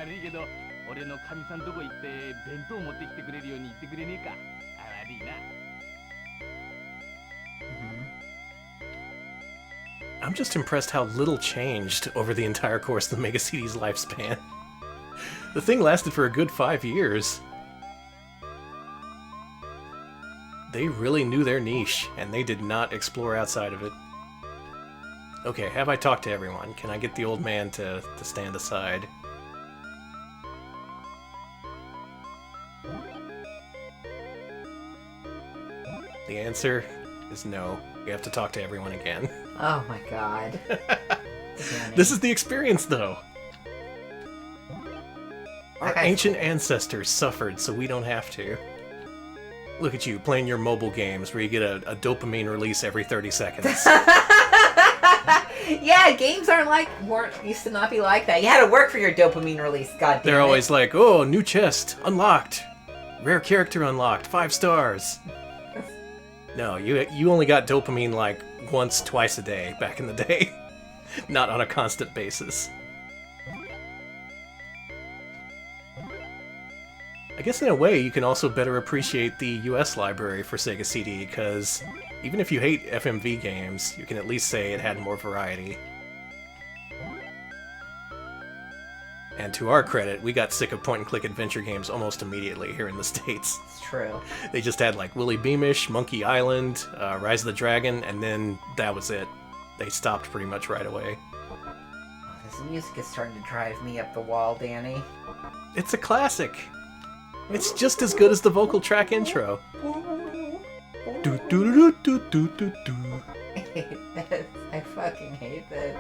I'm just impressed how little changed over the entire course of the Mega CD's lifespan. The thing lasted for a good 5 years. They really knew their niche, and they did not explore outside of it. Okay, have I talked to everyone? Can I get the old man to stand aside? The answer is no. We have to talk to everyone again. Oh my god. This is the experience, though. Our Okay. ancient ancestors suffered, so we don't have to. Look at you, playing your mobile games where you get a dopamine release every 30 seconds. Yeah, games used to not be like that. You had to work for your dopamine release, goddamn. They're always like, oh, new chest, unlocked. Rare character unlocked, 5 stars. No, you only got dopamine like once, twice a day back in the day. Not on a constant basis. I guess in a way you can also better appreciate the US library for Sega CD, because even if you hate FMV games, you can at least say it had more variety. And to our credit, we got sick of point-and-click adventure games almost immediately here in the States. It's true. They just had like Willy Beamish, Monkey Island, Rise of the Dragon, and then that was it. They stopped pretty much right away. This music is starting to drive me up the wall, Danny. It's a classic. It's just as good as the vocal track intro. Do do do do do do do. I hate this. I fucking hate this.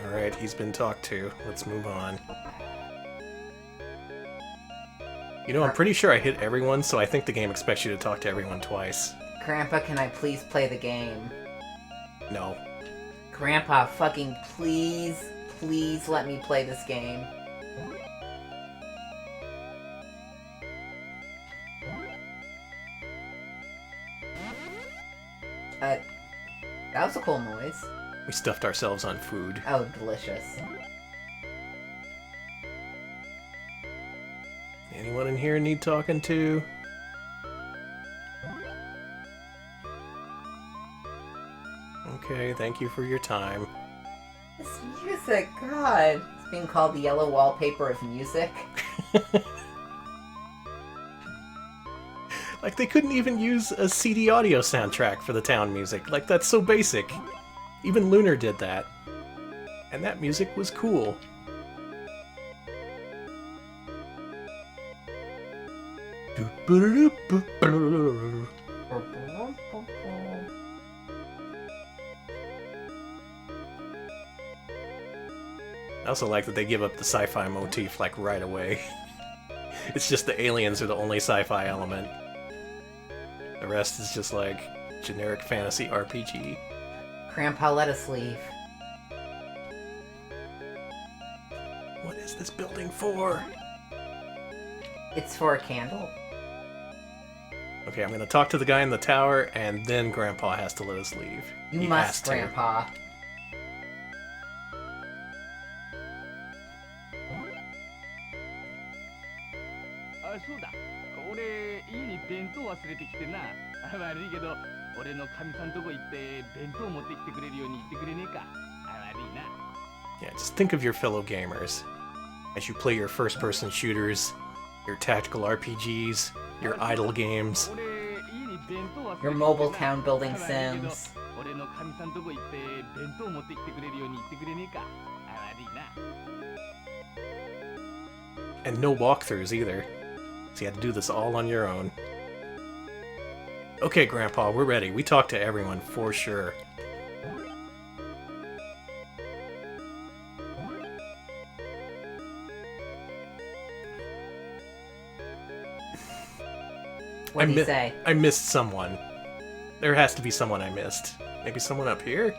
Alright, he's been talked to. Let's move on. You know, I'm pretty sure I hit everyone, so I think the game expects you to talk to everyone twice. Grandpa, can I please play the game? No. Grandpa, fucking please let me play this game. That was a cool noise. We stuffed ourselves on food. Oh, delicious. Anyone in here need talking to? Okay, thank you for your time. This music, God. It's being called the yellow wallpaper of music. Like, they couldn't even use a CD audio soundtrack for the town music. Like, that's so basic. Even Lunar did that. And that music was cool. I also like that they give up the sci-fi motif, like, right away. It's just the aliens are the only sci-fi element. The rest is just, like, generic fantasy RPG. Grandpa, let us leave. What is this building for? It's for a candle. Okay, I'm gonna talk to the guy in the tower, and then Grandpa has to let us leave. You He must, has to. Grandpa. Yeah, just think of your fellow gamers. As you play your first-person shooters, your tactical RPGs, your idle games. Your mobile town building sims. And no walkthroughs either. So you had to do this all on your own. Okay, Grandpa, we're ready. We talked to everyone for sure. What did he say? I missed someone. There has to be someone I missed. Maybe someone up here?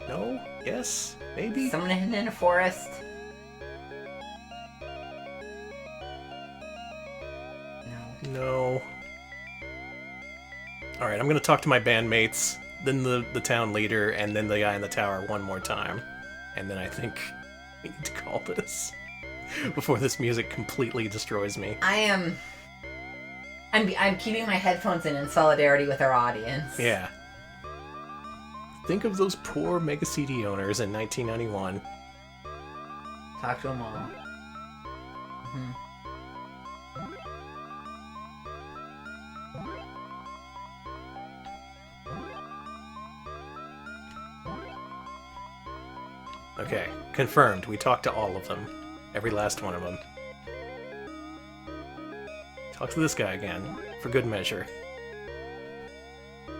No? Yes? Maybe? Someone hidden in a forest? No. No. Alright, I'm gonna talk to my bandmates, then the town leader, and then the guy in the tower one more time. And then I think we need to call this. Before this music completely destroys me. I'm keeping my headphones in solidarity with our audience. Yeah. Think of those poor Mega CD owners in 1991. Talk to them all. Okay, confirmed. We talked to all of them. Every last one of them. Talk to this guy again, for good measure. Do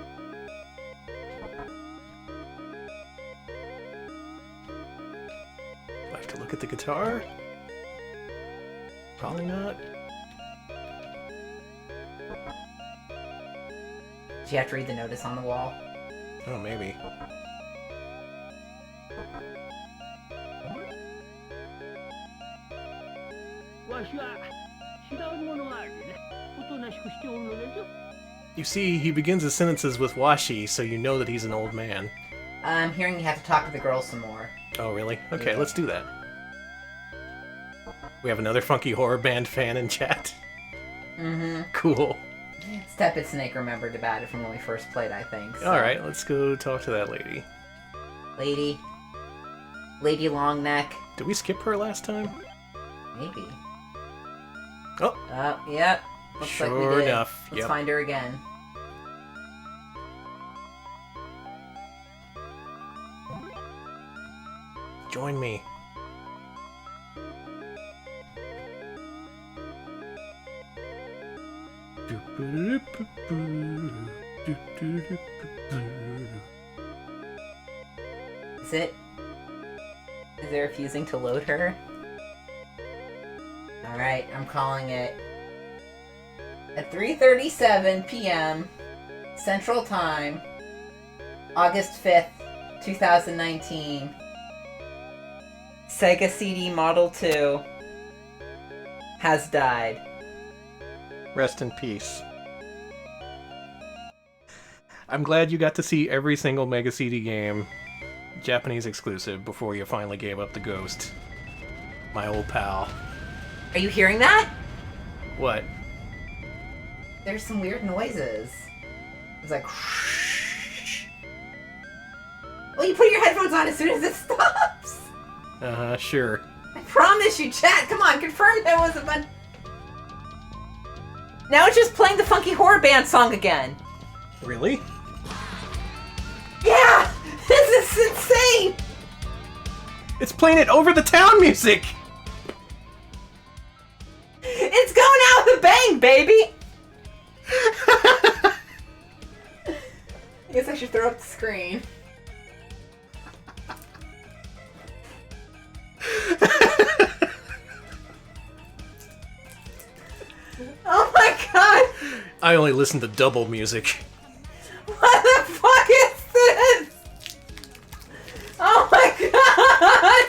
I have to look at the guitar? Probably not. Do you have to read the notice on the wall? Oh, maybe. You see, he begins his sentences with washi, so you know that he's an old man. I'm hearing you have to talk to the girl some more. Oh, really? Okay, Yeah. let's do that. We have another funky horror band fan in chat. Mm-hmm. Cool. Stepid Snake remembered about it from when we first played, I think. So. Alright, let's go talk to that lady. Lady Longneck. Did we skip her last time? Maybe. Oh. Yep. Looks Sure like we did. enough. Let's Yep. find her again. Join me. Is it refusing to load her? Alright, I'm calling it. At 3:37 p.m. Central Time, August 5th, 2019. Sega CD Model 2 has died. Rest in peace. I'm glad you got to see every single Mega CD game, Japanese exclusive, before you finally gave up the ghost. My old pal. Are you hearing that? What? There's some weird noises. It's like... Well, you put your headphones on as soon as it stops. Uh-huh, sure. I promise you, chat. Come on, confirm that was a fun... Now it's just playing the funky horror band song again. Really? Yeah! This is insane! It's playing it over the town music! It's going out with a bang, baby! I guess I should throw up the screen. Oh my god! I only listen to double music. What the fuck is this? Oh my god!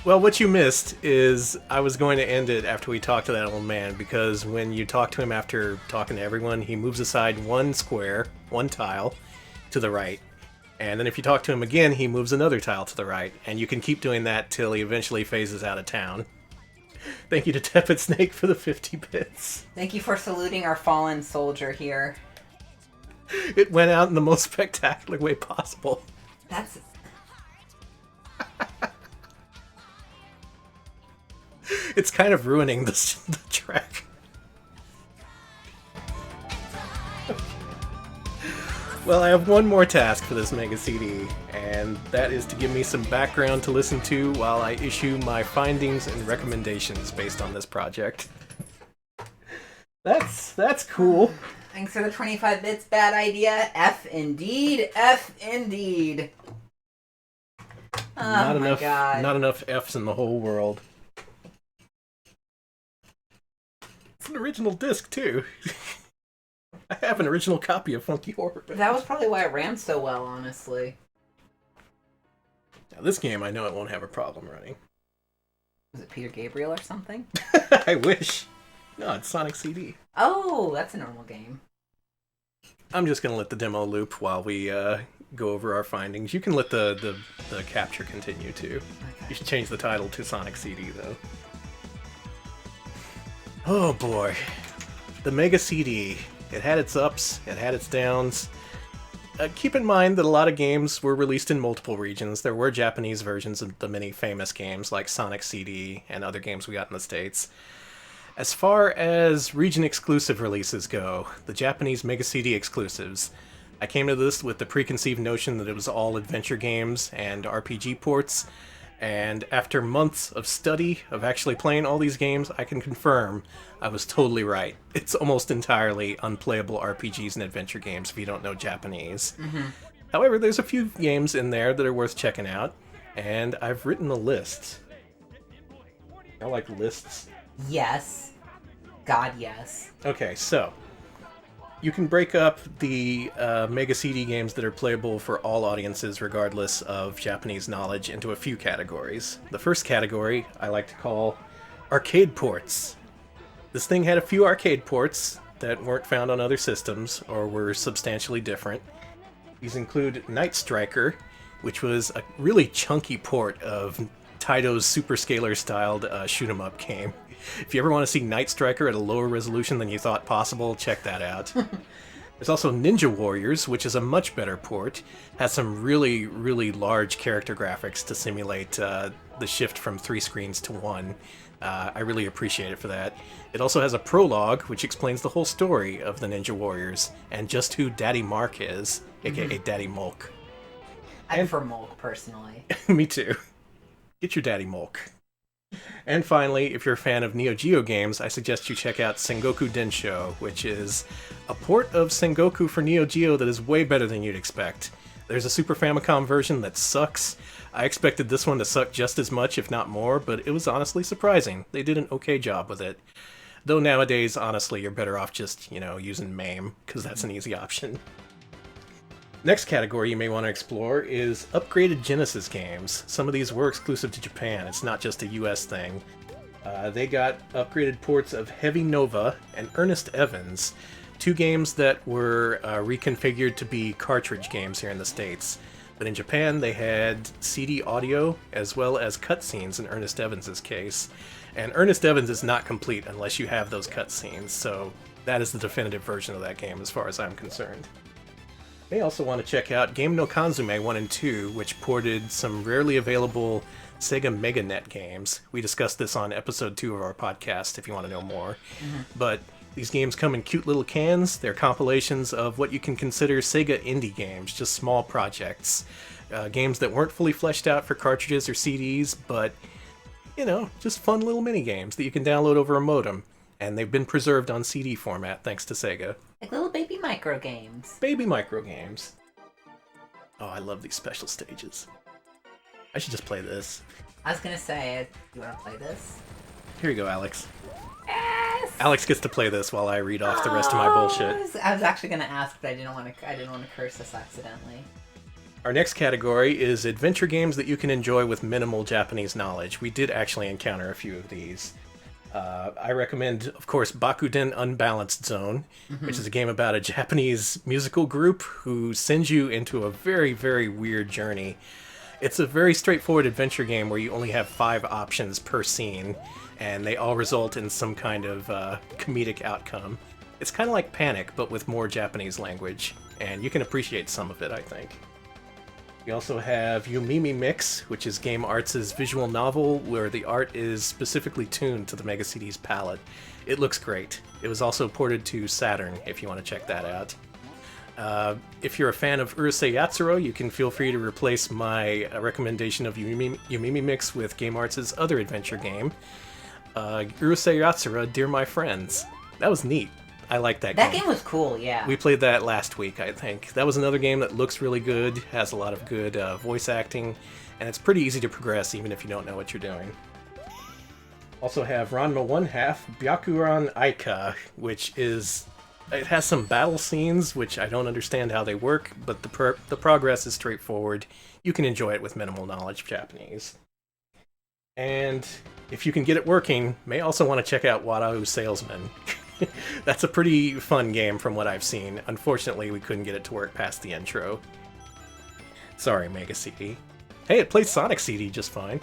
Well, what you missed is I was going to end it after we talked to that old man, because when you talk to him after talking to everyone, he moves aside one square, one tile, to the right. And then if you talk to him again, he moves another tile to the right. And you can keep doing that till he eventually phases out of town. Thank you to Tepid Snake for the 50 bits. Thank you for saluting our fallen soldier here. It went out in the most spectacular way possible. That's... It's kind of ruining the track. Well, I have one more task for this Mega CD, and that is to give me some background to listen to while I issue my findings and recommendations based on this project. That's cool. Thanks for the 25 bits, bad idea. F indeed, F indeed. Oh my god. Not enough F's in the whole world. It's an original disc, too. I have an original copy of Funky Horror. That was probably why it ran so well, honestly. Now, this game, I know it won't have a problem running. Was it Peter Gabriel or something? I wish. No, it's Sonic CD. Oh, that's a normal game. I'm just going to let the demo loop while we go over our findings. You can let the capture continue, too. Okay. You should change the title to Sonic CD, though. Oh, boy. The Mega CD. It had its ups, it had its downs. Keep in mind that a lot of games were released in multiple regions. There were Japanese versions of the many famous games like Sonic CD and other games we got in the States. As far as region-exclusive releases go, the Japanese Mega CD exclusives, I came to this with the preconceived notion that it was all adventure games and RPG ports, and after months of study of actually playing all these games, I can confirm I was totally right. It's almost entirely unplayable RPGs and adventure games if you don't know Japanese. Mm-hmm. However, there's a few games in there that are worth checking out, and I've written a list. I like lists. Yes. God, yes. Okay, so you can break up the Mega CD games that are playable for all audiences regardless of Japanese knowledge into a few categories. The first category I like to call arcade ports. This thing had a few arcade ports that weren't found on other systems or were substantially different. These include Night Striker, which was a really chunky port of Taito's Superscaler-styled shoot-'em-up game. If you ever want to see Night Striker at a lower resolution than you thought possible, check that out. There's also Ninja Warriors, which is a much better port. Has some really, really large character graphics to simulate the shift from 3 screens to 1. I really appreciate it for that. It also has a prologue, which explains the whole story of the Ninja Warriors, and just who Daddy Mark is, aka Daddy Mulk. I prefer Mulk, personally. Me too. Get your Daddy Mulk. And finally, if you're a fan of Neo Geo games, I suggest you check out Sengoku Densho, which is a port of Sengoku for Neo Geo that is way better than you'd expect. There's a Super Famicom version that sucks. I expected this one to suck just as much, if not more, but it was honestly surprising. They did an okay job with it. Though nowadays, honestly, you're better off just, using MAME, because that's an easy option. Next category you may want to explore is upgraded Genesis games. Some of these were exclusive to Japan, it's not just a US thing. They got upgraded ports of Heavy Nova and Ernest Evans, 2 games that were reconfigured to be cartridge games here in the States. But in Japan they had CD audio as well as cutscenes in Ernest Evans' case. And Ernest Evans is not complete unless you have those cutscenes, so that is the definitive version of that game as far as I'm concerned. You may also want to check out Game no Kanzume 1 and 2, which ported some rarely available Sega MegaNet games. We discussed this on episode 2 of our podcast if you want to know more. But these games come in cute little cans. They're compilations of what you can consider Sega indie games, just small projects. Games that weren't fully fleshed out for cartridges or CDs, but, just fun little mini games that you can download over a modem. And they've been preserved on CD format thanks to Sega. Like little baby micro games. Baby micro games. Oh, I love these special stages. I should just play this. I was gonna say, you wanna play this? Here you go, Alex. Yes! Alex gets to play this while I read off the rest of my bullshit. I was actually gonna ask, but I didn't want to curse us accidentally. Our next category is adventure games that you can enjoy with minimal Japanese knowledge. We did actually encounter a few of these. I recommend, of course, Bakuden Unbalanced Zone, which is a game about a Japanese musical group who sends you into a very, very weird journey. It's a very straightforward adventure game where you only have 5 options per scene, and they all result in some kind of comedic outcome. It's kind of like Panic, but with more Japanese language, and you can appreciate some of it, I think. We also have Yumimi Mix, which is Game Arts' visual novel where the art is specifically tuned to the Mega CD's palette. It looks great. It was also ported to Saturn, if you want to check that out. If you're a fan of Urusei Yatsuro, you can feel free to replace my recommendation of Yumimi Mix with Game Arts' other adventure game, Urusei Yatsura, Dear My Friends. That was neat. I like that game. That game was cool, yeah. We played that last week, I think. That was another game that looks really good, has a lot of good voice acting, and it's pretty easy to progress even if you don't know what you're doing. Also have Ranma 1/2 Byakuran Aika, which is... It has some battle scenes, which I don't understand how they work, but the progress is straightforward. You can enjoy it with minimal knowledge of Japanese. And if you can get it working, may also want to check out Wadau Salesman. That's a pretty fun game from what I've seen. Unfortunately, we couldn't get it to work past the intro. Sorry, Mega CD. Hey, it plays Sonic CD just fine.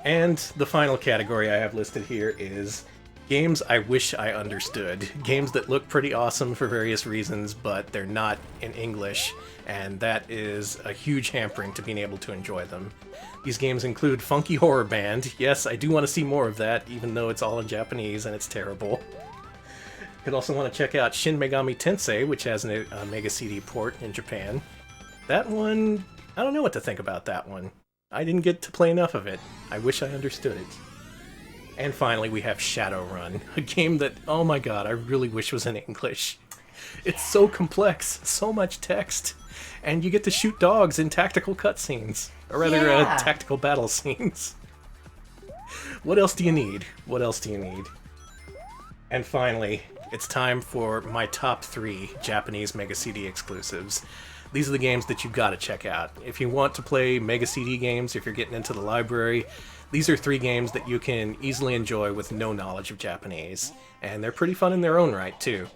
And the final category I have listed here is games I wish I understood. Games that look pretty awesome for various reasons, but they're not in English, and that is a huge hampering to being able to enjoy them. These games include Funky Horror Band. Yes, I do want to see more of that, even though it's all in Japanese and it's terrible. You'd also want to check out Shin Megami Tensei, which has a Mega CD port in Japan. That one, I don't know what to think about that one. I didn't get to play enough of it. I wish I understood it. And finally, we have Shadowrun, a game that, oh my god, I really wish was in English. It's so complex, so much text, and you get to shoot dogs in tactical cutscenes, or rather, tactical battle scenes. What else do you need? What else do you need? And finally, it's time for my top 3 Japanese Mega CD exclusives. These are the games that you've got to check out. If you want to play Mega CD games, if you're getting into the library, these are 3 games that you can easily enjoy with no knowledge of Japanese. And they're pretty fun in their own right, too.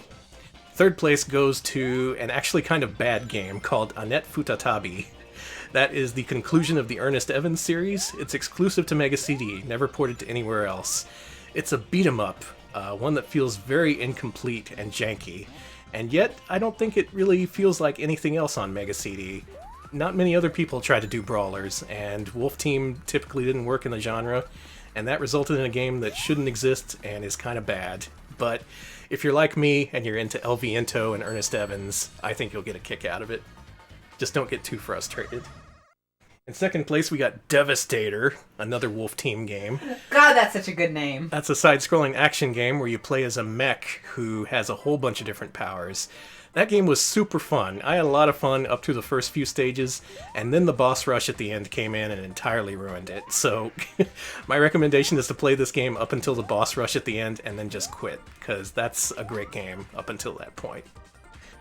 Third place goes to an actually kind of bad game called Anet Futatabi. That is the conclusion of the Ernest Evans series. It's exclusive to Mega CD, never ported to anywhere else. It's a beat-em-up, one that feels very incomplete and janky. And yet, I don't think it really feels like anything else on Mega CD. Not many other people try to do brawlers, and Wolf Team typically didn't work in the genre, and that resulted in a game that shouldn't exist and is kind of bad. But if you're like me and you're into El Viento and Ernest Evans, I think you'll get a kick out of it. Just don't get too frustrated. In second place, we got Devastator, another Wolf Team game. God, that's such a good name. That's a side-scrolling action game where you play as a mech who has a whole bunch of different powers. That game was super fun. I had a lot of fun up to the first few stages, and then the boss rush at the end came in and entirely ruined it. So my recommendation is to play this game up until the boss rush at the end and then just quit, because that's a great game up until that point.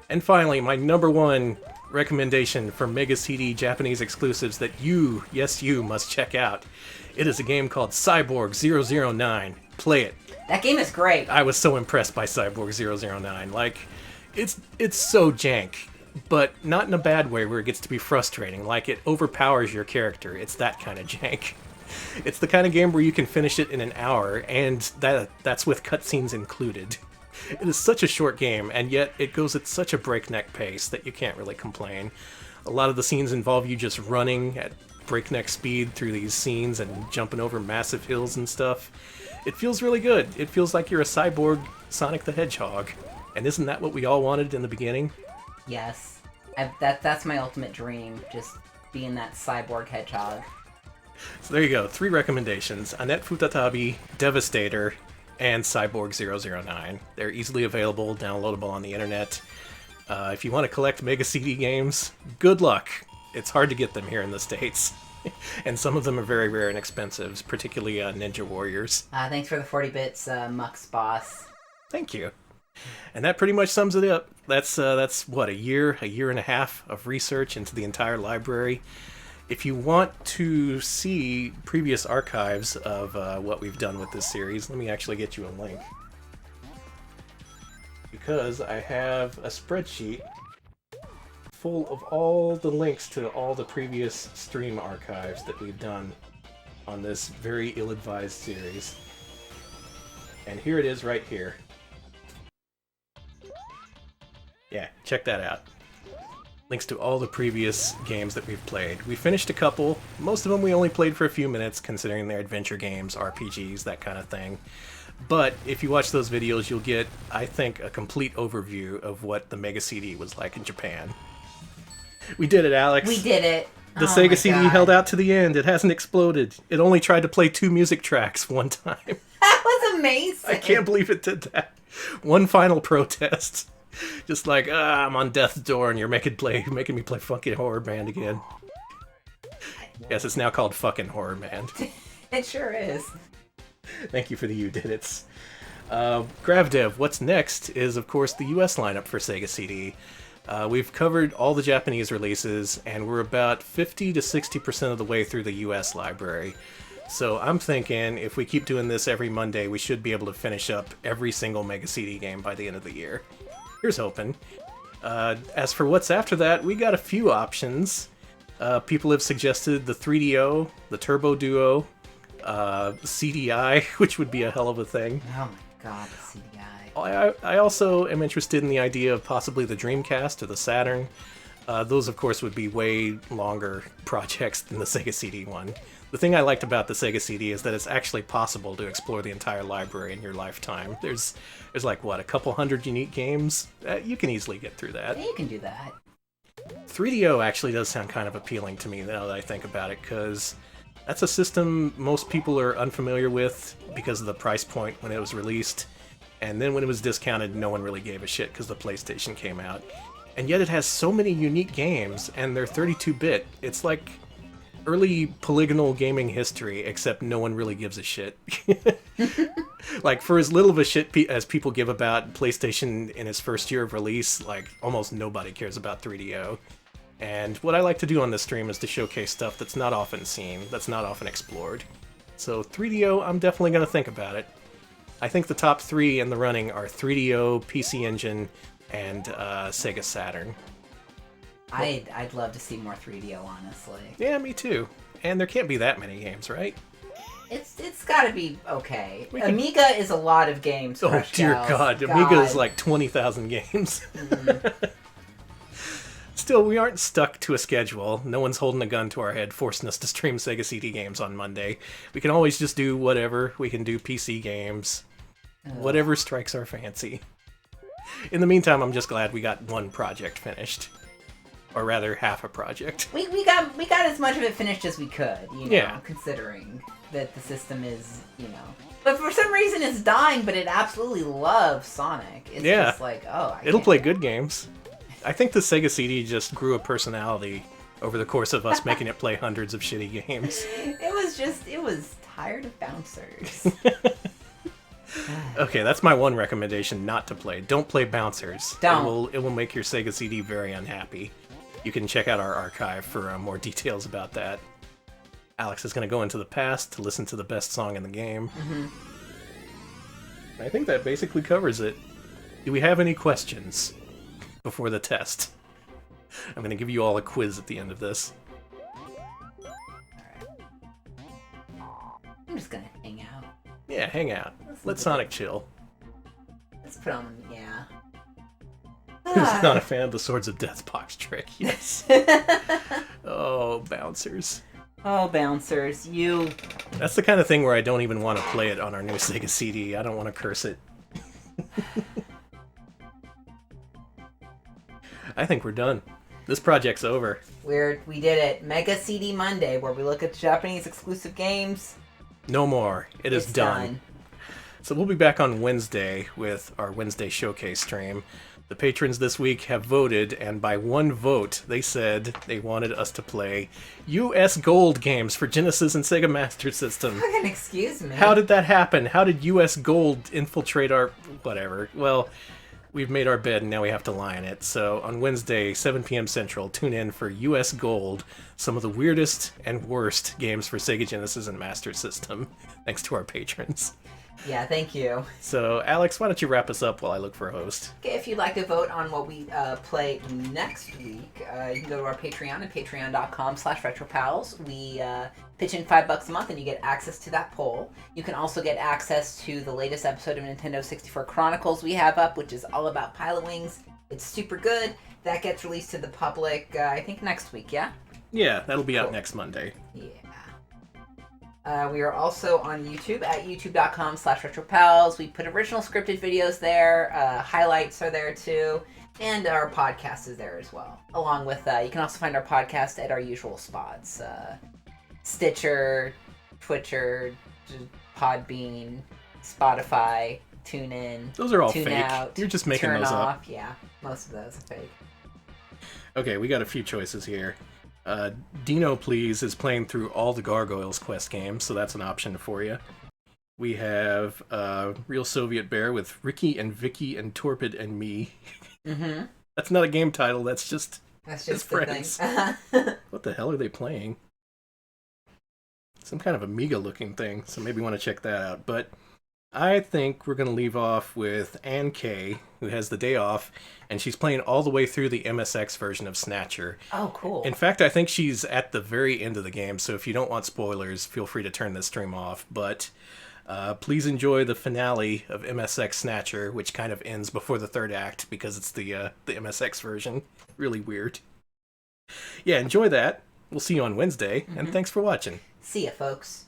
And finally, my number one recommendation for Mega CD Japanese exclusives that you, yes you, must check out. It is a game called Cyborg 009. Play it. That game is great. I was so impressed by Cyborg 009. Like, it's so jank, but not in a bad way where it gets to be frustrating. Like, it overpowers your character. It's that kind of jank. It's the kind of game where you can finish it in an hour, and that's with cutscenes included. It is such a short game, and yet it goes at such a breakneck pace that you can't really complain. A lot of the scenes involve you just running at breakneck speed through these scenes and jumping over massive hills and stuff. It feels really good. It feels like you're a cyborg Sonic the Hedgehog. And isn't that what we all wanted in the beginning? Yes. That's my ultimate dream, just being that cyborg hedgehog. So there you go, 3 recommendations. Anet Futatabi, Devastator, and Cyborg 009. They're easily available, downloadable on the internet. If you want to collect Mega CD games, good luck. It's hard to get them here in the States. And some of them are very rare and expensive, particularly Ninja Warriors. Thanks for the 40 bits, Mux Boss. Thank you. And that pretty much sums it up. That's what, a year and a half of research into the entire library. If you want to see previous archives of what we've done with this series, let me actually get you a link. Because I have a spreadsheet full of all the links to all the previous stream archives that we've done on this very ill-advised series. And here it is right here. Yeah, check that out. Links to all the previous games that we've played. We finished a couple. Most of them we only played for a few minutes, considering they're adventure games, RPGs, that kind of thing. But if you watch those videos, you'll get, I think, a complete overview of what the Mega CD was like in Japan. We did it, Alex. We did it. The Sega CD held out to the end. It hasn't exploded. It only tried to play 2 music tracks one time. That was amazing. I can't believe it did that. One final protest. Just like, I'm on death's door and you're making me play fucking Horror Band again. Yes, it's now called fucking Horror Band. It sure is. Thank you for the you did it's. GravDev, what's next is, of course, the US lineup for Sega CD. We've covered all the Japanese releases, and we're about 50 to 60% of the way through the US library. So I'm thinking if we keep doing this every Monday, we should be able to finish up every single Mega CD game by the end of the year. Here's hoping. As for what's after that, we got a few options. People have suggested the 3DO, the Turbo Duo, CDI, which would be a hell of a thing. Oh my god, the CDI. I also am interested in the idea of possibly the Dreamcast or the Saturn. Those, of course, would be way longer projects than the Sega CD one. The thing I liked about the Sega CD is that it's actually possible to explore the entire library in your lifetime. There's like, what, a couple hundred unique games? You can easily get through that. Yeah, you can do that. 3DO actually does sound kind of appealing to me now that I think about it, because that's a system most people are unfamiliar with because of the price point when it was released. And then when it was discounted, no one really gave a shit because the PlayStation came out. And yet it has so many unique games, and they're 32-bit. It's like early polygonal gaming history, except no one really gives a shit. Like, for as little of a shit as people give about PlayStation in its first year of release, like, almost nobody cares about 3DO. And what I like to do on this stream is to showcase stuff that's not often seen, that's not often explored. So 3DO, I'm definitely going to think about it. I think the top 3 in the running are 3DO, PC Engine, and Sega Saturn. I'd love to see more 3DO, honestly. Yeah, me too. And there can't be that many games, right? It's got to be okay. Amiga is a lot of games. Oh dear God, Amiga is like 20,000 games. Still, we aren't stuck to a schedule. No one's holding a gun to our head, forcing us to stream Sega CD games on Monday. We can always just do whatever. We can do PC games, whatever strikes our fancy. In the meantime, I'm just glad we got one project finished. Or rather, half a project. We got as much of it finished as we could, considering that the system is, But for some reason it's dying, but it absolutely loves Sonic. It's just like, it'll play good games. I think the Sega CD just grew a personality over the course of us making it play hundreds of shitty games. It was tired of bouncers. Okay, that's my one recommendation not to play. Don't play bouncers. Don't. It will make your Sega CD very unhappy. You can check out our archive for more details about that. Alex is going to go into the past to listen to the best song in the game. Mm-hmm. I think that basically covers it. Do we have any questions before the test? I'm going to give you all a quiz at the end of this. I'm just going to hang out. Yeah, hang out. Let Sonic chill. Let's put on, Who's not a fan of the Swords of Death box trick? Yes. Oh, bouncers. Oh, bouncers, you... That's the kind of thing where I don't even want to play it on our new Sega CD. I don't want to curse it. I think we're done. This project's over. We did it. Mega CD Monday, where we look at Japanese exclusive games. No more. It's done. So we'll be back on Wednesday with our Wednesday Showcase stream. The patrons this week have voted, and by one vote, they said they wanted us to play US Gold games for Genesis and Sega Master System. Excuse me. How did that happen? How did US Gold infiltrate our... whatever. Well, we've made our bed, and now we have to lie in it. So on Wednesday, 7 p.m. Central, tune in for US Gold, some of the weirdest and worst games for Sega Genesis and Master System, thanks to our patrons. Yeah, thank you. So, Alex, why don't you wrap us up while I look for a host? Okay, if you'd like to vote on what we play next week, you can go to our Patreon at patreon.com/retropals. We pitch in $5 a month and you get access to that poll. You can also get access to the latest episode of Nintendo 64 Chronicles we have up, which is all about Pilot Wings. It's super good. That gets released to the public, I think, next week, yeah? Yeah, that'll be out next Monday. Yeah. We are also on YouTube at youtube.com/retropals. We put original scripted videos there. Highlights are there too. And our podcast is there as well. Along with, you can also find our podcast at our usual spots. Stitcher, Twitcher, Podbean, Spotify, TuneIn. Those are all Tune fake. Out, You're just making turn those off. up. Yeah, most of those are fake. Okay, we got a few choices here. Dino Please is playing through all the Gargoyles quest games, so that's an option for you. We have Real Soviet Bear with Ricky and Vicky and Torpid and Me. Mm-hmm. That's not a game title, that's just his the friends. thing. What the hell are they playing? Some kind of Amiga-looking thing, so maybe you want to check that out. But I think we're going to leave off with Ann K, who has the day off, and she's playing all the way through the MSX version of Snatcher. Oh, cool. In fact, I think she's at the very end of the game, so if you don't want spoilers, feel free to turn this stream off. But please enjoy the finale of MSX Snatcher, which kind of ends before the third act, because it's the MSX version. Really weird. Yeah, enjoy that. We'll see you on Wednesday, and thanks for watching. See ya, folks.